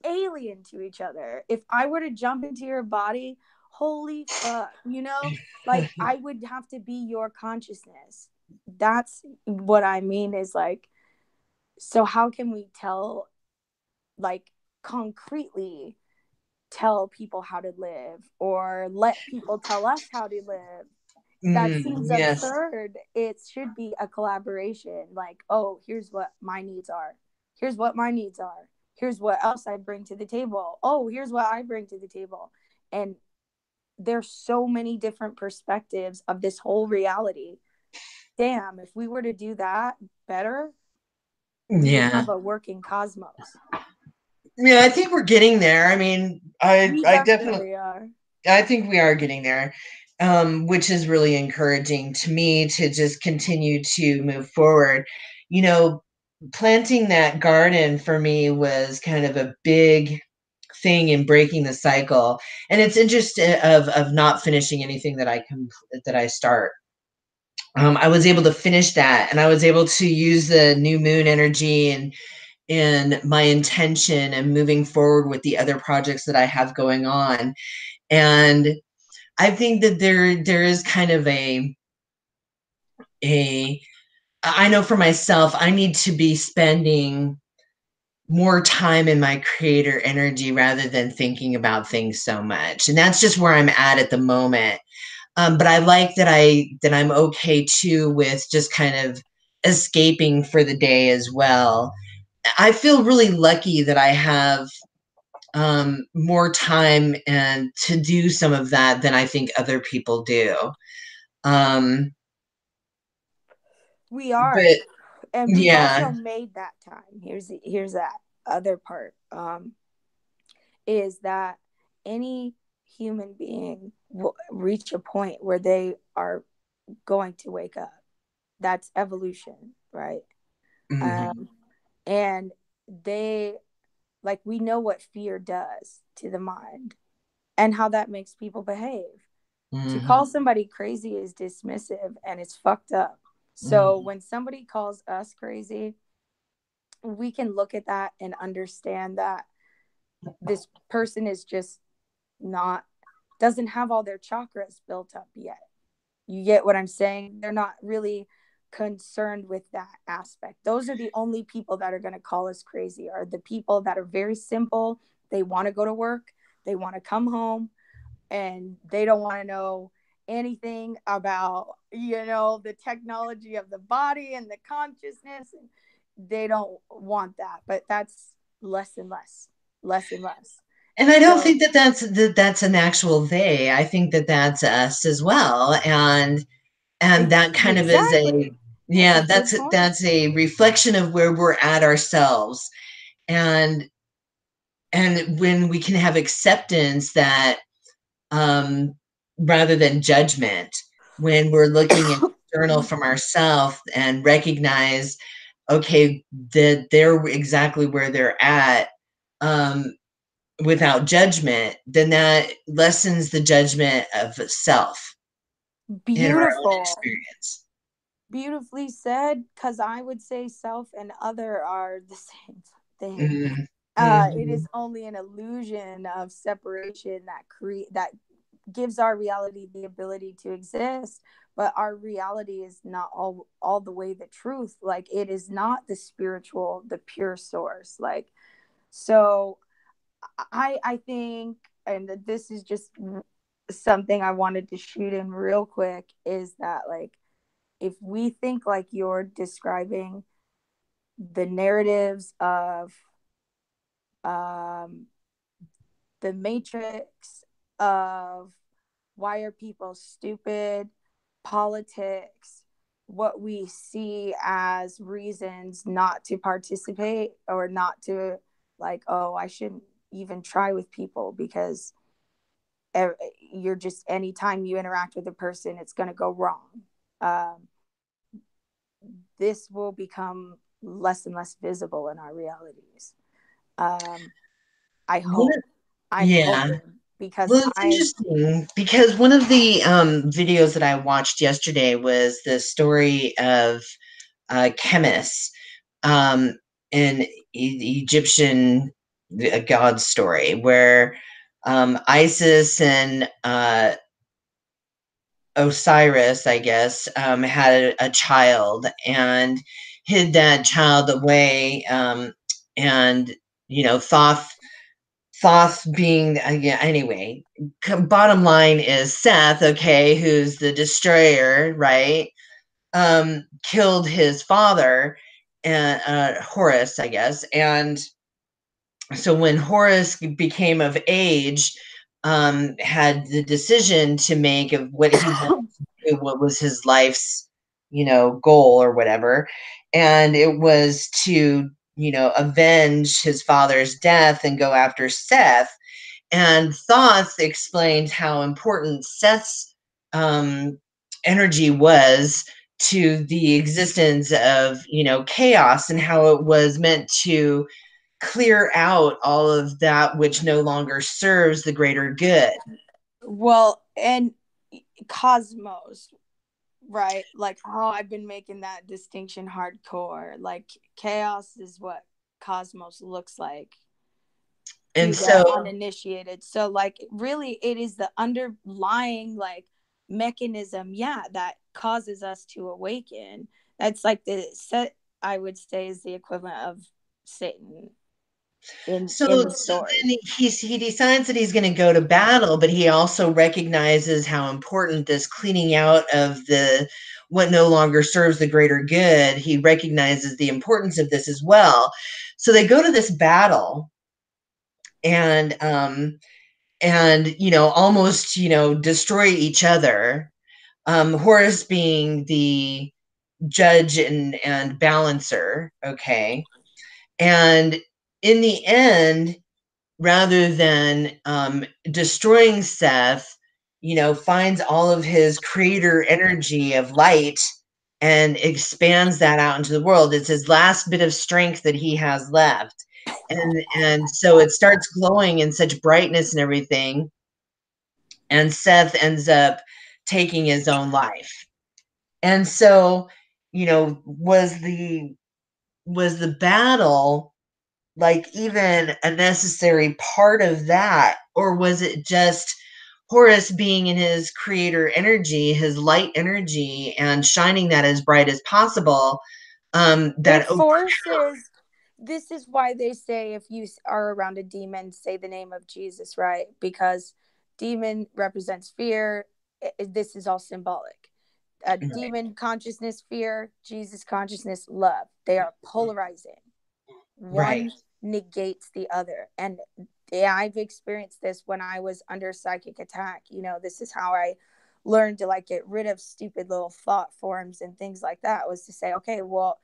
alien to each other. If I were to jump into your body, holy fuck, you know? Like I would have to be your consciousness. That's what I mean is like, so how can we tell, like, concretely tell people how to live or let people tell us how to live? That seems Yes. absurd. It should be a collaboration. Like, oh, here's what my needs are. Here's what my needs are. Here's what else I bring to the table. Oh, here's what I bring to the table. And there's so many different perspectives of this whole reality. Damn, if we were to do that better, we would Yeah. have a working cosmos. Yeah, I think we're getting there. I mean, We I definitely definitely are. I think we are getting there. Which is really encouraging to me to just continue to move forward. You know, planting that garden for me was kind of a big thing in breaking the cycle. And it's interesting of not finishing anything that I start. I was able to finish that, and I was able to use the new moon energy and my intention and moving forward with the other projects that I have going on. And I think that there is kind of a I know for myself, I need to be spending more time in my creator energy rather than thinking about things so much. And that's just where I'm at the moment. But I like that I'm okay too with just kind of escaping for the day as well. I feel really lucky that I have more time and to do some of that than I think other people do. Um, We are. but And we've yeah. also made that time. Here's that other part. Is that any human being will reach a point where they are going to wake up. That's evolution, right? Mhm, Um, and they, like, we know what fear does to the mind and how that makes people behave. To mhm, call somebody crazy is dismissive and it's fucked up. So mhm, when somebody calls us crazy, we can look at that and understand that this person is just not, doesn't have all their chakras built up yet. You get what I'm saying? They're not really concerned with that aspect. Those are the only people that are going to call us crazy, are the people that are very simple. They want to go to work, they want to come home, and they don't want to know anything about, the technology of the body and the consciousness. They don't want that, but that's less and less, less and less. and I don't So think that's an actual they. I think that that's us as well, and that kind of is a exactly. That's a yeah, good point. that's a reflection of where we're at ourselves. And when we can have acceptance that um, rather than judgment, when we're looking external from ourselves and recognize, okay, that they're exactly where they're at, um, without judgment, then that lessens the judgment of self in our own Beautiful. experience. Beautifully said, because I would say self and other are the same thing. Mhm, It mhm, is only an illusion of separation that gives our reality the ability to exist, but our reality is not all the way the truth. Like, it is not the spiritual, the pure source. Like, so I think, and this is just something I wanted to shoot in real quick, is that, like, if we think like you're describing the narratives of um the matrix, of why are people stupid, politics, what we see as reasons not to participate, or not to, like, oh, I shouldn't even try with people because you're just, anytime you interact with a person, it's going to go wrong. Um, this will become less and less visible in our realities. Um, I hope. I'm Yeah. hoping, because Well, it's interesting because one of the videos that I watched yesterday was the story of chemists um, in Egyptian god story, where Isis and Osiris, I guess, had a child and hid that child away, and Thoth being, yeah, anyway, bottom line is Seth, okay, who's the destroyer, right? Killed his father, and Horus, I guess. And so when Horus became of age, had the decision to make of what he wanted to do, what was his life's, goal or whatever. And it was to, avenge his father's death and go after Seth. And Thoth explained how important Seth's energy was to the existence of, chaos, and how it was meant to clear out all of that which no longer serves the greater good. well, and cosmos, right? Like, oh, I've been making that distinction hardcore. Like, chaos is what cosmos looks like And to the so, uninitiated. So, like, really, it is the underlying, like, mechanism, yeah, that causes us to awaken. That's like the set, I would say, is the equivalent of Satan in the so story. then he decides that he's going to go to battle, but he also recognizes how important this cleaning out of the what no longer serves the greater good. He recognizes the importance of this as well. So they go to this battle, and almost destroy each other. Horus being the judge and balancer, okay, and in the end, rather than destroying Seth, finds all of his creator energy of light and expands that out into the world. It's his last bit of strength that he has left. And so it starts glowing in such brightness and everything. And Seth ends up taking his own life. And so, was the battle like even a necessary part of that, or was it just Horus being in his creator energy, his light energy, and shining that as bright as possible? It That forces, this is why they say if you are around a demon, say the name of Jesus, right? Because demon represents fear. This is all symbolic. Demon consciousness, fear; Jesus consciousness, love. They are polarizing. right. One negates the other. And yeah, I've experienced this when I was under psychic attack. This is how I learned to, like, get rid of stupid little thought forms and things like that, was to say, okay, well,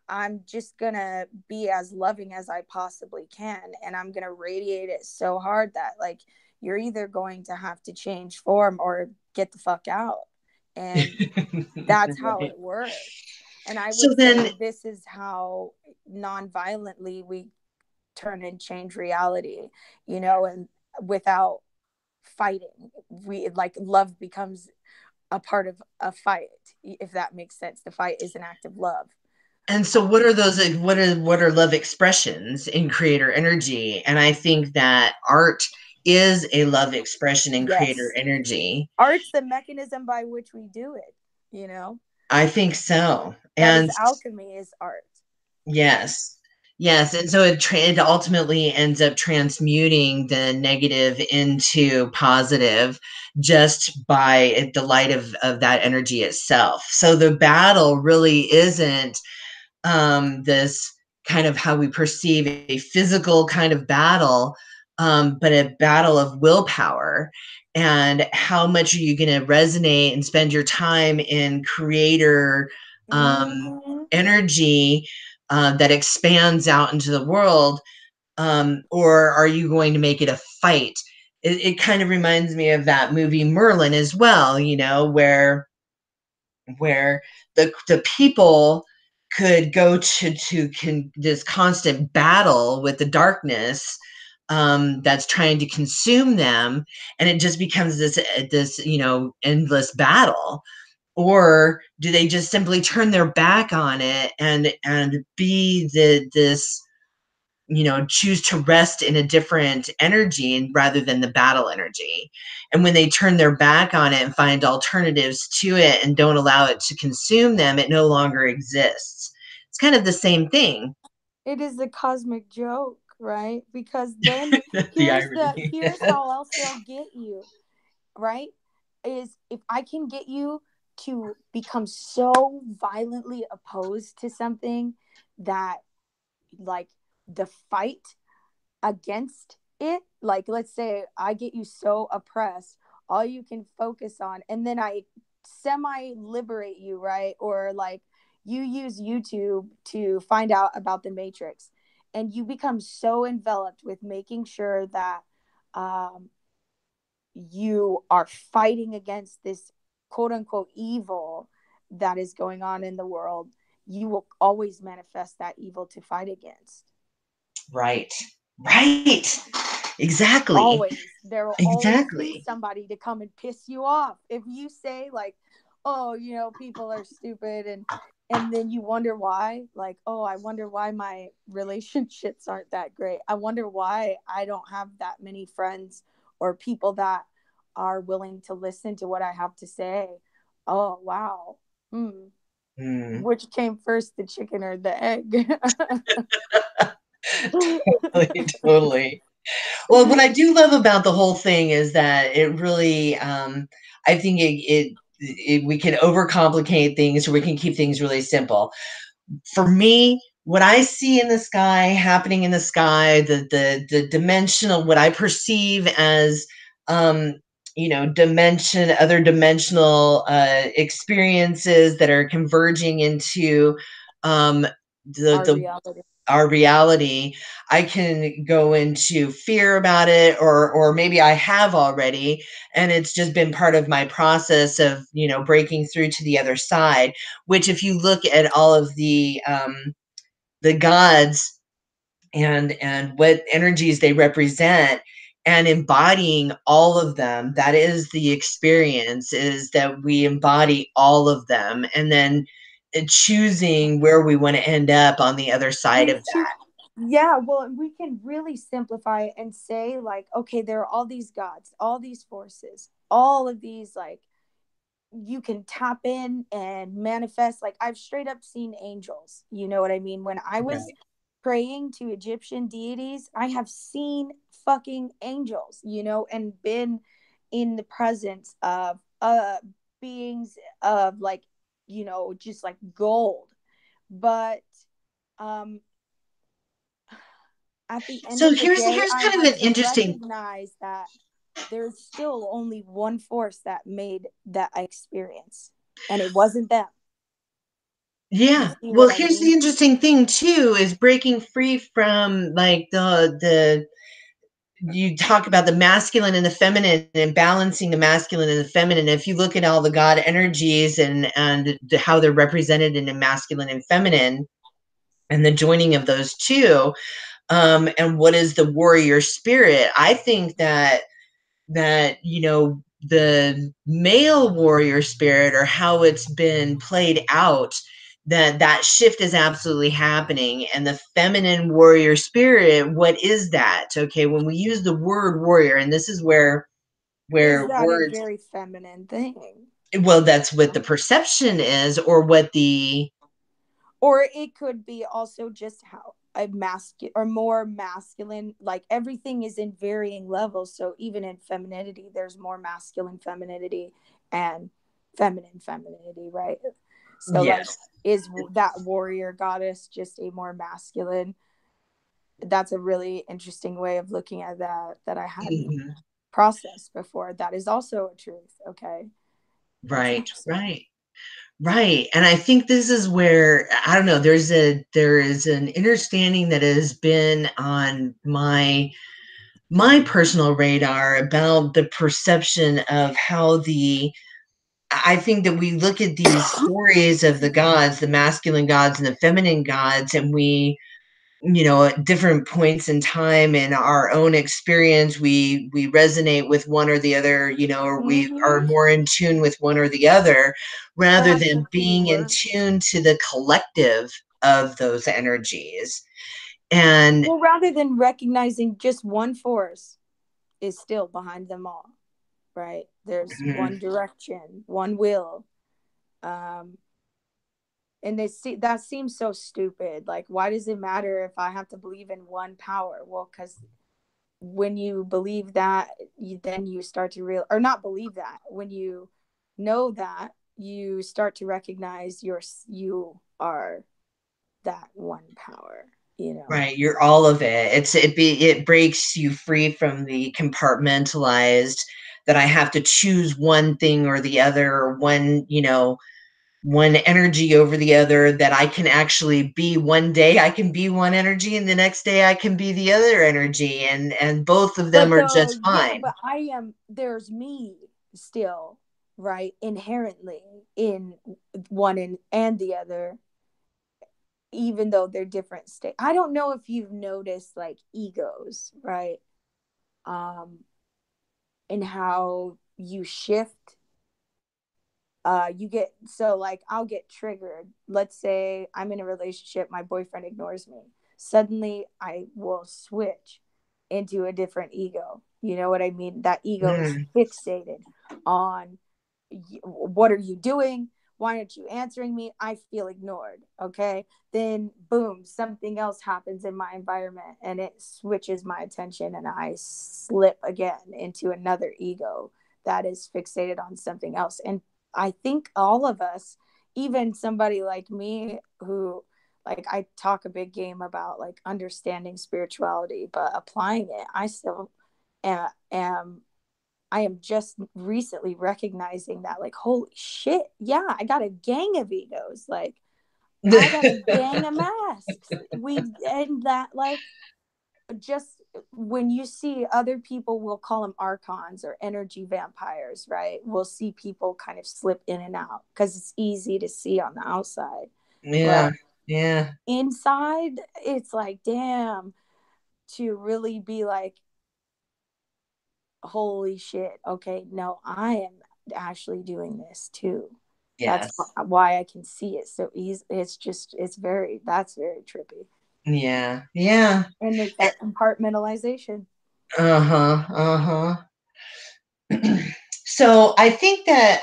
I'm just gonna be as loving as I possibly can, and I'm gonna radiate it so hard that, like, you're either going to have to change form or get the fuck out. And that's how Right. it works. And I So would then, say this is how non-violently we turn and change reality, and without fighting. We, like, love becomes a part of a fight, if that makes sense. The fight is an act of love. and so what are those? What are love expressions in creator energy? And I think that art is a love expression and creator Yes. energy. Art's the mechanism by which we do it, you know? I think so. That is And alchemy, is art. yes. Yes, and so it ultimately ends up transmuting the negative into positive just by the light of that energy itself. So the battle really isn't this kind of how we perceive a physical kind of battle, but a battle of willpower. And how much are you going to resonate and spend your time in creator Mm-hmm. energy that expands out into the world? Or are you going to make it a fight? It kind of reminds me of that movie Merlin as well, you know, where the people could go to this constant battle with the darkness that's trying to consume them, and it just becomes this endless battle. Or do they just simply turn their back on it and be this choose to rest in a different energy rather than the battle energy. And when they turn their back on it and find alternatives to it and don't allow it to consume them, it no longer exists. It's kind of the same thing. It is a cosmic joke, right? Because then The irony. here's how else they'll get you, right? Is if I can get you to become so violently opposed to something that, like, the fight against it, like, let's say I get you so oppressed, all you can focus on, and then I semi liberate you, right? Or like you use YouTube to find out about the Matrix, and you become so enveloped with making sure that um, you are fighting against this quote unquote evil that is going on in the world. You will always manifest that evil to fight against. Right. Right. Exactly. Always. There will always be Exactly. somebody to come and piss you off. If you say, like, oh, people are stupid, and then you wonder why, like, oh, I wonder why my relationships aren't that great. I wonder why I don't have that many friends or people that are willing to listen to what I have to say. Oh, wow. Mm. Which came first, the chicken or the egg? Totally, totally. Well, what I do love about the whole thing is that it really, I think we can overcomplicate things, or we can keep things really simple. For me, what I see in the sky, happening in the sky, the dimensional, what I perceive as, um, other dimensional experiences that are converging into um, Our the reality. our reality. I can go into fear about it, or maybe I have already, and it's just been part of my process of breaking through to the other side. Which, if you look at all of the gods and what energies they represent, and embodying all of them, that is the experience, is that we embody all of them, and then choosing where we want to end up on the other side of And to that. Yeah, well, we can really simplify it and say, like, okay, there are all these gods, all these forces, all of these, like, you can tap in and manifest. Like, I've straight up seen angels, you know what I mean? When I was Right. praying to Egyptian deities, I have seen fucking angels, and been in the presence of beings of, like, just like gold. But um at the end So of the day, here's I kind of had an to interesting. recognize that there's still only one force that made that experience, and it wasn't them. You Yeah. see Well, what I here's the mean? interesting thing too, is breaking free from like the you talk about the masculine and the feminine, and balancing the masculine and the feminine. If you look at all the god energies and how they're represented in the masculine and feminine, and the joining of those two, and what is the warrior spirit, I think that the male warrior spirit, or how it's been played out, that shift is absolutely happening. And the feminine warrior spirit, what is that? Okay, when we use the word warrior, and this is Is where that a words, very feminine thing? well, that's what the perception is, or what the Or it could be also just how a masculine or more masculine, like everything is in varying levels. So even in femininity, there's more masculine femininity and feminine femininity, right? So like, yes. is that warrior goddess just a more masculine? That's a really interesting way of looking at that I hadn't Mhm. processed before. That is also a truth. Okay, that's Right, interesting. right. Right. And I think this is where, I don't know, there is an understanding that has been on my personal radar about the perception of how the I think that we look at these stories of the gods, the masculine gods and the feminine gods, and we, at different points in time in our own experience, we resonate with one or the other, or we are Mm-hmm. more in tune with one or the other, rather That's than the key being in word. tune to the collective of those energies. And Well, rather than recognizing just one force is still behind them all, right? There's mm, one direction, one will. Um, and that seems so stupid. Like, why does it matter if I have to believe in one power? Well, because when you believe that, then you start to real or not believe that. When you know that, you start to recognize you are that one power. You know. right, you're all of it. It breaks you free from the compartmentalized that I have to choose one thing or the other, or one energy over the other, that I can actually be. One day I can be one energy and the next day I can be the other energy, and both of them But are just yeah, fine. but there's me still, right? Inherently in one and the other, even though they're different state. I don't know if you've noticed like egos, right? Um, and how you shift. You get so like I'll get triggered. Let's say I'm in a relationship, my boyfriend ignores me. Suddenly I will switch into a different ego. You know what I mean? That ego is Mm, fixated on what are you doing? Why aren't you answering me? I feel ignored. Okay. Then, boom, something else happens in my environment and it switches my attention, and I slip again into another ego that is fixated on something else. And I think all of us, even somebody like me who, like, I talk a big game about like understanding spirituality, but applying it, I still am I am just recently recognizing that, like, holy shit, yeah, I got a gang of egos. Like, I got a gang of masks. And that, like, just when you see other people, we'll call them archons or energy vampires, right? We'll see people kind of slip in and out because it's easy to see on the outside. yeah, But yeah. inside, it's like, damn, to really be like, holy shit, okay, no, I am actually doing this too. That's Yes. why I can see it so easy. That's very trippy. Yeah, yeah. And it's that compartmentalization. Uh-huh, uh-huh. So I think that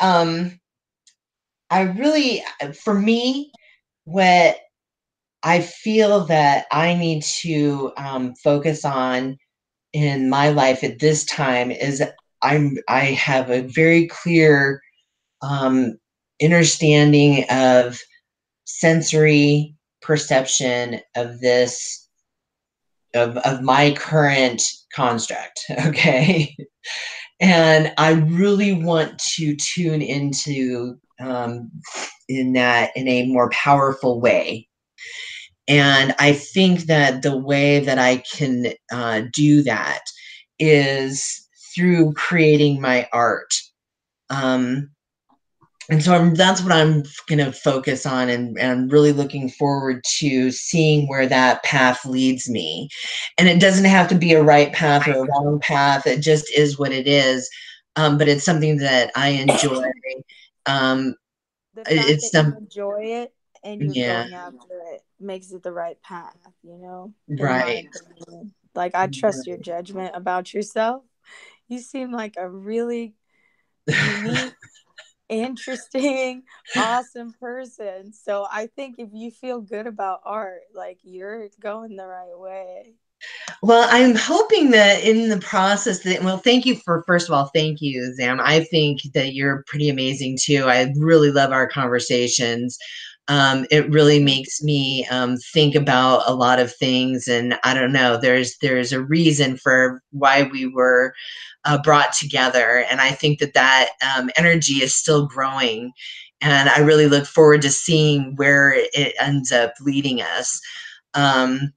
I really, for me, what I feel that I need to focus on in my life at this time is I have a very clear um, understanding of sensory perception of this of my current construct. Okay. And I really want to tune into in that in a more powerful way. And I think that the way that I can do that is through creating my art. Um, and so that's what I'm going to focus on, and really looking forward to seeing where that path leads me. And it doesn't have to be a right path or a wrong path. It just is what it is. But it's something that I enjoy. Um, The fact it's that you some, enjoy it and you're Yeah. going after it makes it the right path, in my Right. opinion. Like, I trust your judgment about yourself. You seem like a really unique, interesting, awesome person. So I think if you feel good about art, like, you're going the right way. Well, I'm hoping that in the process that, well, thank you for, first of all, thank you, Zam. I think that you're pretty amazing too. I really love our conversations. It really makes me think about a lot of things, and I don't know. There's a reason for why we were brought together, and I think that energy is still growing, and I really look forward to seeing where it ends up leading us. Um,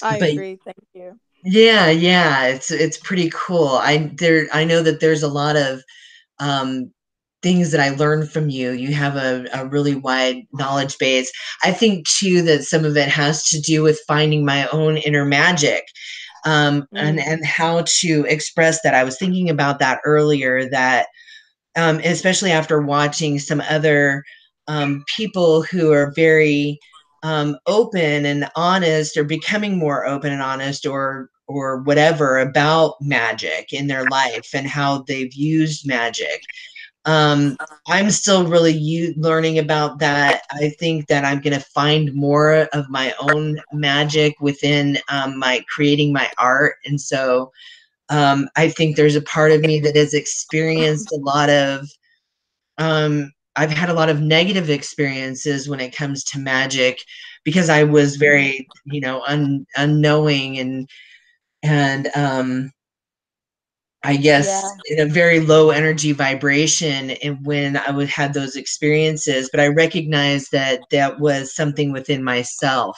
I but agree. Thank you. yeah, yeah, it's pretty cool. I know that there's a lot of um things that I learned from you. You have a really wide knowledge base. I think too that some of it has to do with finding my own inner magic. And Mm. how to express that. I was thinking about that earlier, that especially after watching some other people who are very open and honest, or becoming more open and honest, or whatever, about magic in their life and how they've used magic. um, I'm still really learning about that. I think that I'm going to find more of my own magic within my creating my art. And so I think there's a part of me that has experienced a lot of I've had a lot of negative experiences when it comes to magic, because I was very, unknowing, and I guess Yeah. in a very low energy vibration, and when I would had those experiences. But I recognized that that was something within myself.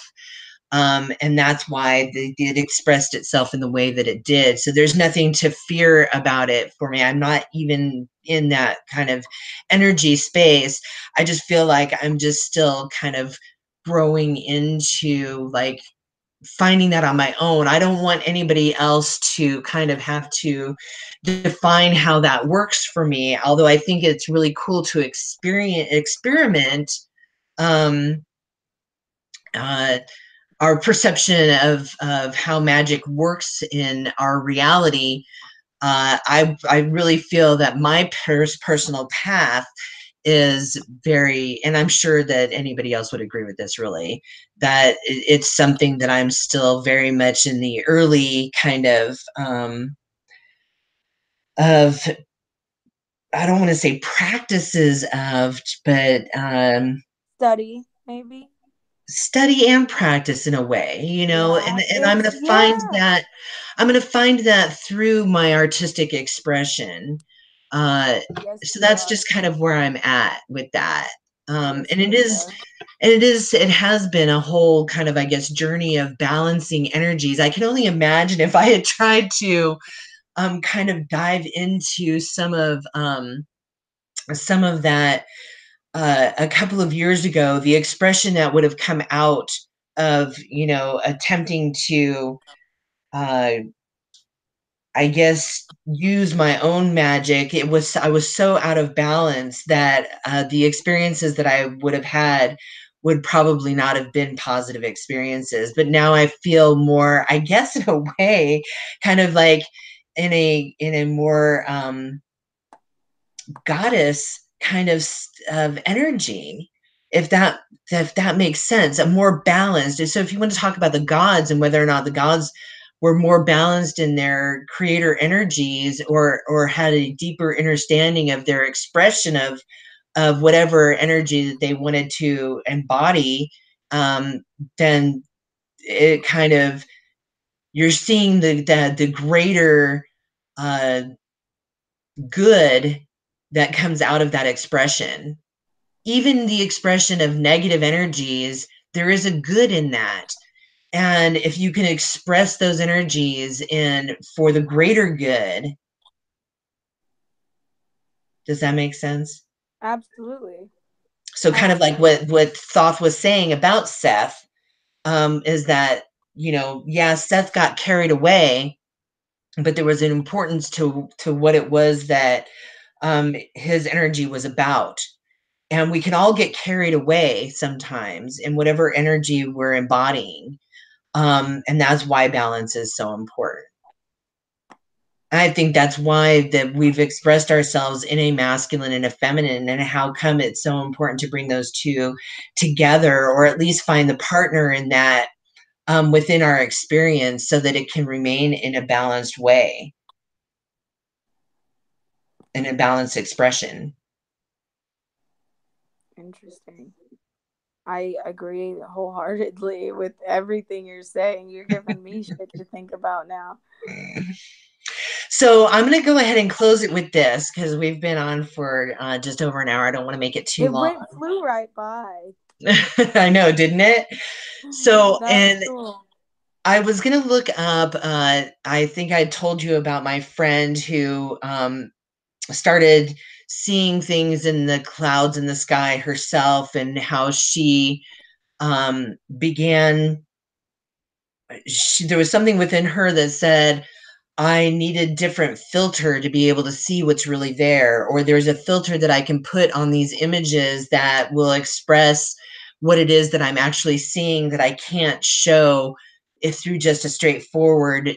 And that's why it expressed itself in the way that it did. So there's nothing to fear about it for me. I'm not even in that kind of energy space. I just feel like I'm just still kind of growing into, like, finding that on my own. I don't want anybody else to kind of have to define how that works for me. Although I think it's really cool to experiment um, uh, our perception of how magic works in our reality. I really feel that my personal path is very, and I'm sure that anybody else would agree with this, really, that it's something that I'm still very much in the early kind of, I don't want to say practices of, but Study, maybe. study and practice in a way, Yeah. and It's, yeah. I'm going to find that through my artistic expression. uh Yes, so you that's are. just kind of where I'm at with that. Yes, And you are. it has been a whole kind of, I guess, journey of balancing energies. I can only imagine if I had tried to kind of dive into some of that a couple of years ago. The expression that would have come out of, attempting to, uh, I guess, use my own magic. I was so out of balance that the experiences that I would have had would probably not have been positive experiences. But now I feel more, I guess, in a way, kind of like in a more goddess kind of energy, if that makes sense, a more balanced. And so if you want to talk about the gods and whether or not the gods were more balanced in their creator energies, or had a deeper understanding of their expression of whatever energy that they wanted to embody, um, then it kind of, you're seeing the greater uh, good that comes out of that expression. Even the expression of negative energies, there is a good in that. And if you can express those energies in for the greater good, does that make sense? Absolutely. So kind of like Absolutely. what Thoth was saying about Seth, is that, yeah, Seth got carried away, but there was an importance to what it was that his energy was about. And we can all get carried away sometimes in whatever energy we're embodying. And that's why balance is so important. I think that's why that we've expressed ourselves in a masculine and a feminine, and how come it's so important to bring those two together, or at least find the partner in that, within our experience, so that it can remain in a balanced way, in a balanced expression. Interesting. I agree wholeheartedly with everything you're saying. You're giving me shit to think about now. So I'm going to go ahead and close it with this, because we've been on for just over an hour. I don't want to make it too long. Flew right by. I know, didn't it? So, That's and cool. I was going to look up, I think I told you about my friend who started seeing things in the clouds in the sky herself, and how she began, there was something within her that said, I needed different filter to be able to see what's really there, or there's a filter that I can put on these images that will express what it is that I'm actually seeing, that I can't show if through just a straightforward,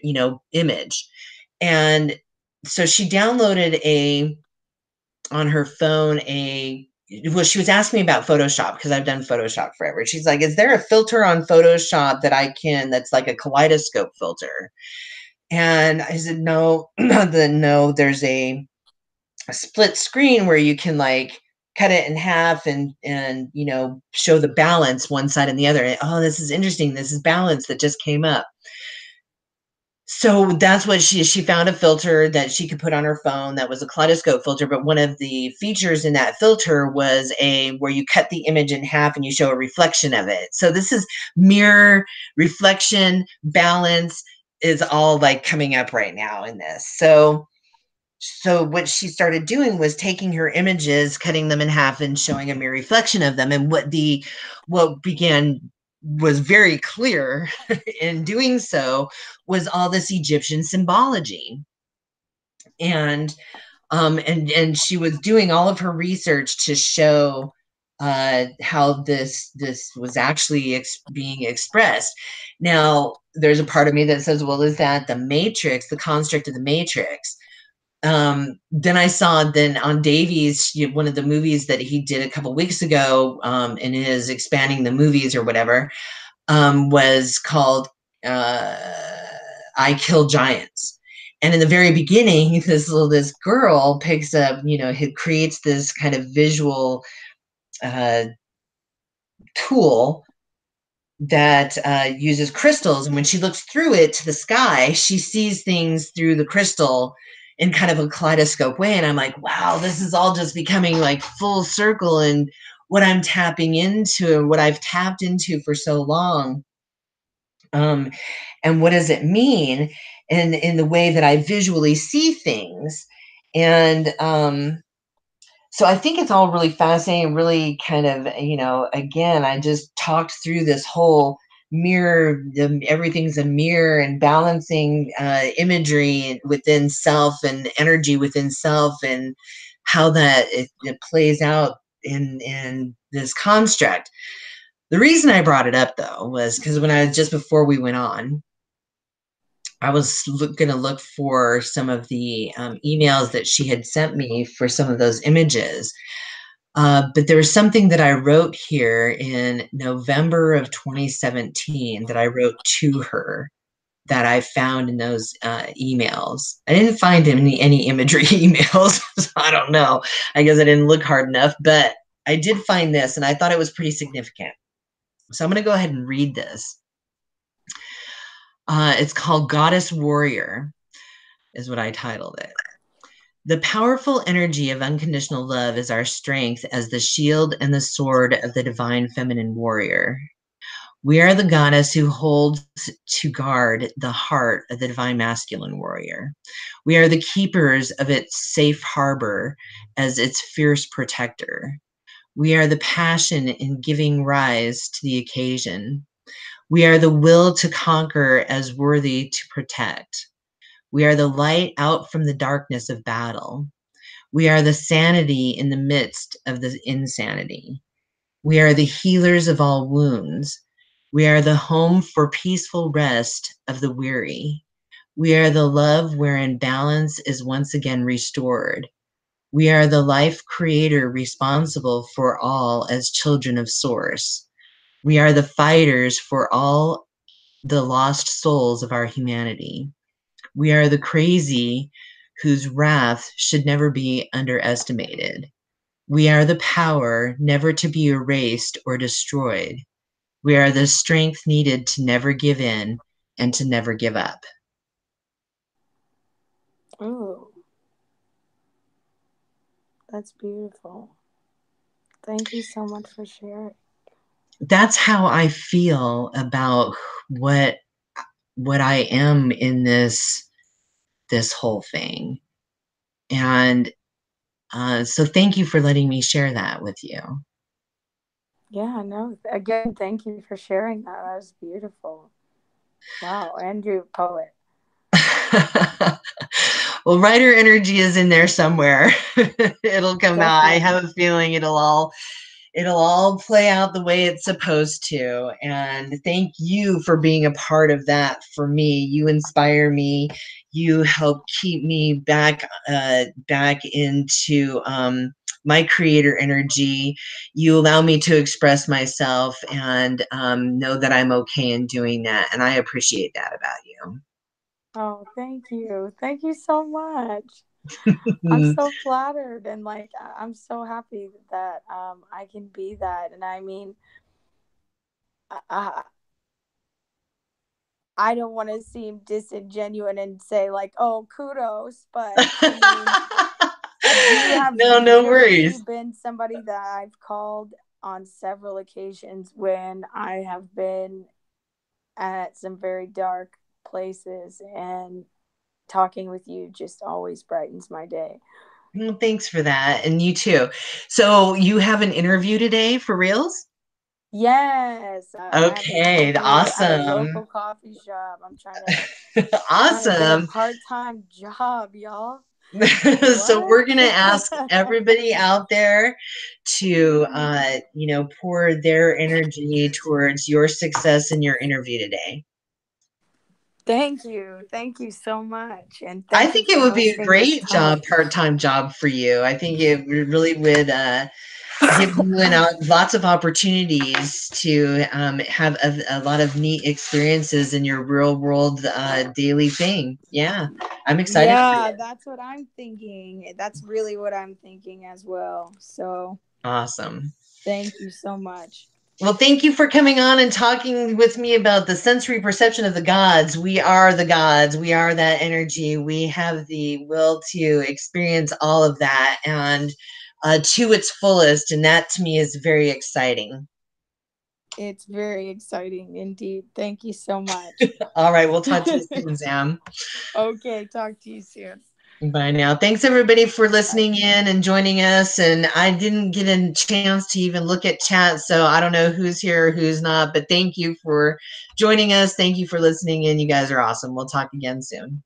image. And so she downloaded on her phone well, she was asking me about Photoshop, because I've done Photoshop forever. She's like, is there a filter on Photoshop that's like a kaleidoscope filter? And I said, no. No, there's a split screen where you can like cut it in half, and show the balance one side and the other. And, oh, this is interesting. This is balance that just came up. So that's what she found, a filter that she could put on her phone that was a kaleidoscope filter. But one of the features in that filter was where you cut the image in half and you show a reflection of it. So this is mirror, reflection, balance is all like coming up right now in this. So what she started doing was taking her images, cutting them in half, and showing a mirror reflection of them. And was very clear in doing so was all this Egyptian symbology. And she was doing all of her research to show how this was actually being expressed. Now, there's a part of me that says, well, is that the matrix, the construct of the matrix? Then I saw on Davies, one of the movies that he did a couple weeks ago, in his expanding the movies or whatever, was called I Kill Giants. And in the very beginning, this girl picks up, he creates this kind of visual uh, tool that uses crystals. And when she looks through it to the sky, she sees things through the crystal in kind of a kaleidoscope way. And I'm like, wow, this is all just becoming like full circle, and what I'm tapping into, what I've tapped into for so long. And what does it mean in the way that I visually see things? And so I think it's all really fascinating, really kind of, again, I just talked through this whole everything's a mirror, and balancing imagery within self and energy within self, and how that it plays out in this construct. The reason I brought it up, though, was because just before we went on, I was going to look for some of the emails that she had sent me for some of those images. But there was something that I wrote here in November of 2017 that I wrote to her, that I found in those emails. I didn't find any imagery emails, so I don't know. I guess I didn't look hard enough, but I did find this, and I thought it was pretty significant. So I'm going to go ahead and read this. It's called Goddess Warrior, is what I titled it. The powerful energy of unconditional love is our strength as the shield and the sword of the divine feminine warrior. We are the goddess who holds to guard the heart of the divine masculine warrior. We are the keepers of its safe harbor as its fierce protector. We are the passion in giving rise to the occasion. We are the will to conquer as worthy to protect. We are the light out from the darkness of battle. We are the sanity in the midst of the insanity. We are the healers of all wounds. We are the home for peaceful rest of the weary. We are the love wherein balance is once again restored. We are the life creator responsible for all as children of Source. We are the fighters for all the lost souls of our humanity. We are the crazy whose wrath should never be underestimated. We are the power never to be erased or destroyed. We are the strength needed to never give in and to never give up. Ooh, that's beautiful. Thank you so much for sharing. That's how I feel about what I am in this whole thing. And so thank you for letting me share that with you. Yeah, no, again, thank you for sharing that. That was beautiful. Wow, Andrew, poet. Well, writer energy is in there somewhere. It'll come out. I Definitely. have a feeling it'll all play out the way it's supposed to. And thank you for being a part of that for me. You inspire me. You help keep me back into my creator energy. You allow me to express myself and know that I'm okay in doing that. And I appreciate that about you. Oh, thank you. Thank you so much. I'm so flattered and like I'm so happy that I can be that. And I mean, I, I don't want to seem disingenuous and say like, "Oh, kudos," but I mean, you have No literally worries. been somebody that I've called on several occasions when I have been at some very dark places, and talking with you just always brightens my day. Well, thanks for that. And you too. So you have an interview today for reals? Yes, I have an Okay, interview at a awesome. local coffee shop. I'm trying to get a Awesome. part-time job, y'all. So What? we're going to ask everybody out there to, pour their energy towards your success in your interview today. Thank you. Thank you so much. And I thank you think it for would be a hosting this great job, talk. part-time job for you. I think it really would give you lots of opportunities to have a lot of neat experiences in your real world daily thing. Yeah, I'm excited for Yeah, you. that's what I'm thinking. That's really what I'm thinking as well. So Awesome. thank you so much. Well, thank you for coming on and talking with me about the sensory perception of the gods. We are the gods. We are that energy. We have the will to experience all of that and to its fullest. And that to me is very exciting. It's very exciting indeed. Thank you so much. All right. We'll talk to you soon, Sam. Okay, talk to you soon. Bye now. Thanks everybody for Bye. listening in and joining us. And I didn't get a chance to even look at chat, so I don't know who's here, who's not, but thank you for joining us. Thank you for listening in. You guys are awesome. We'll talk again soon.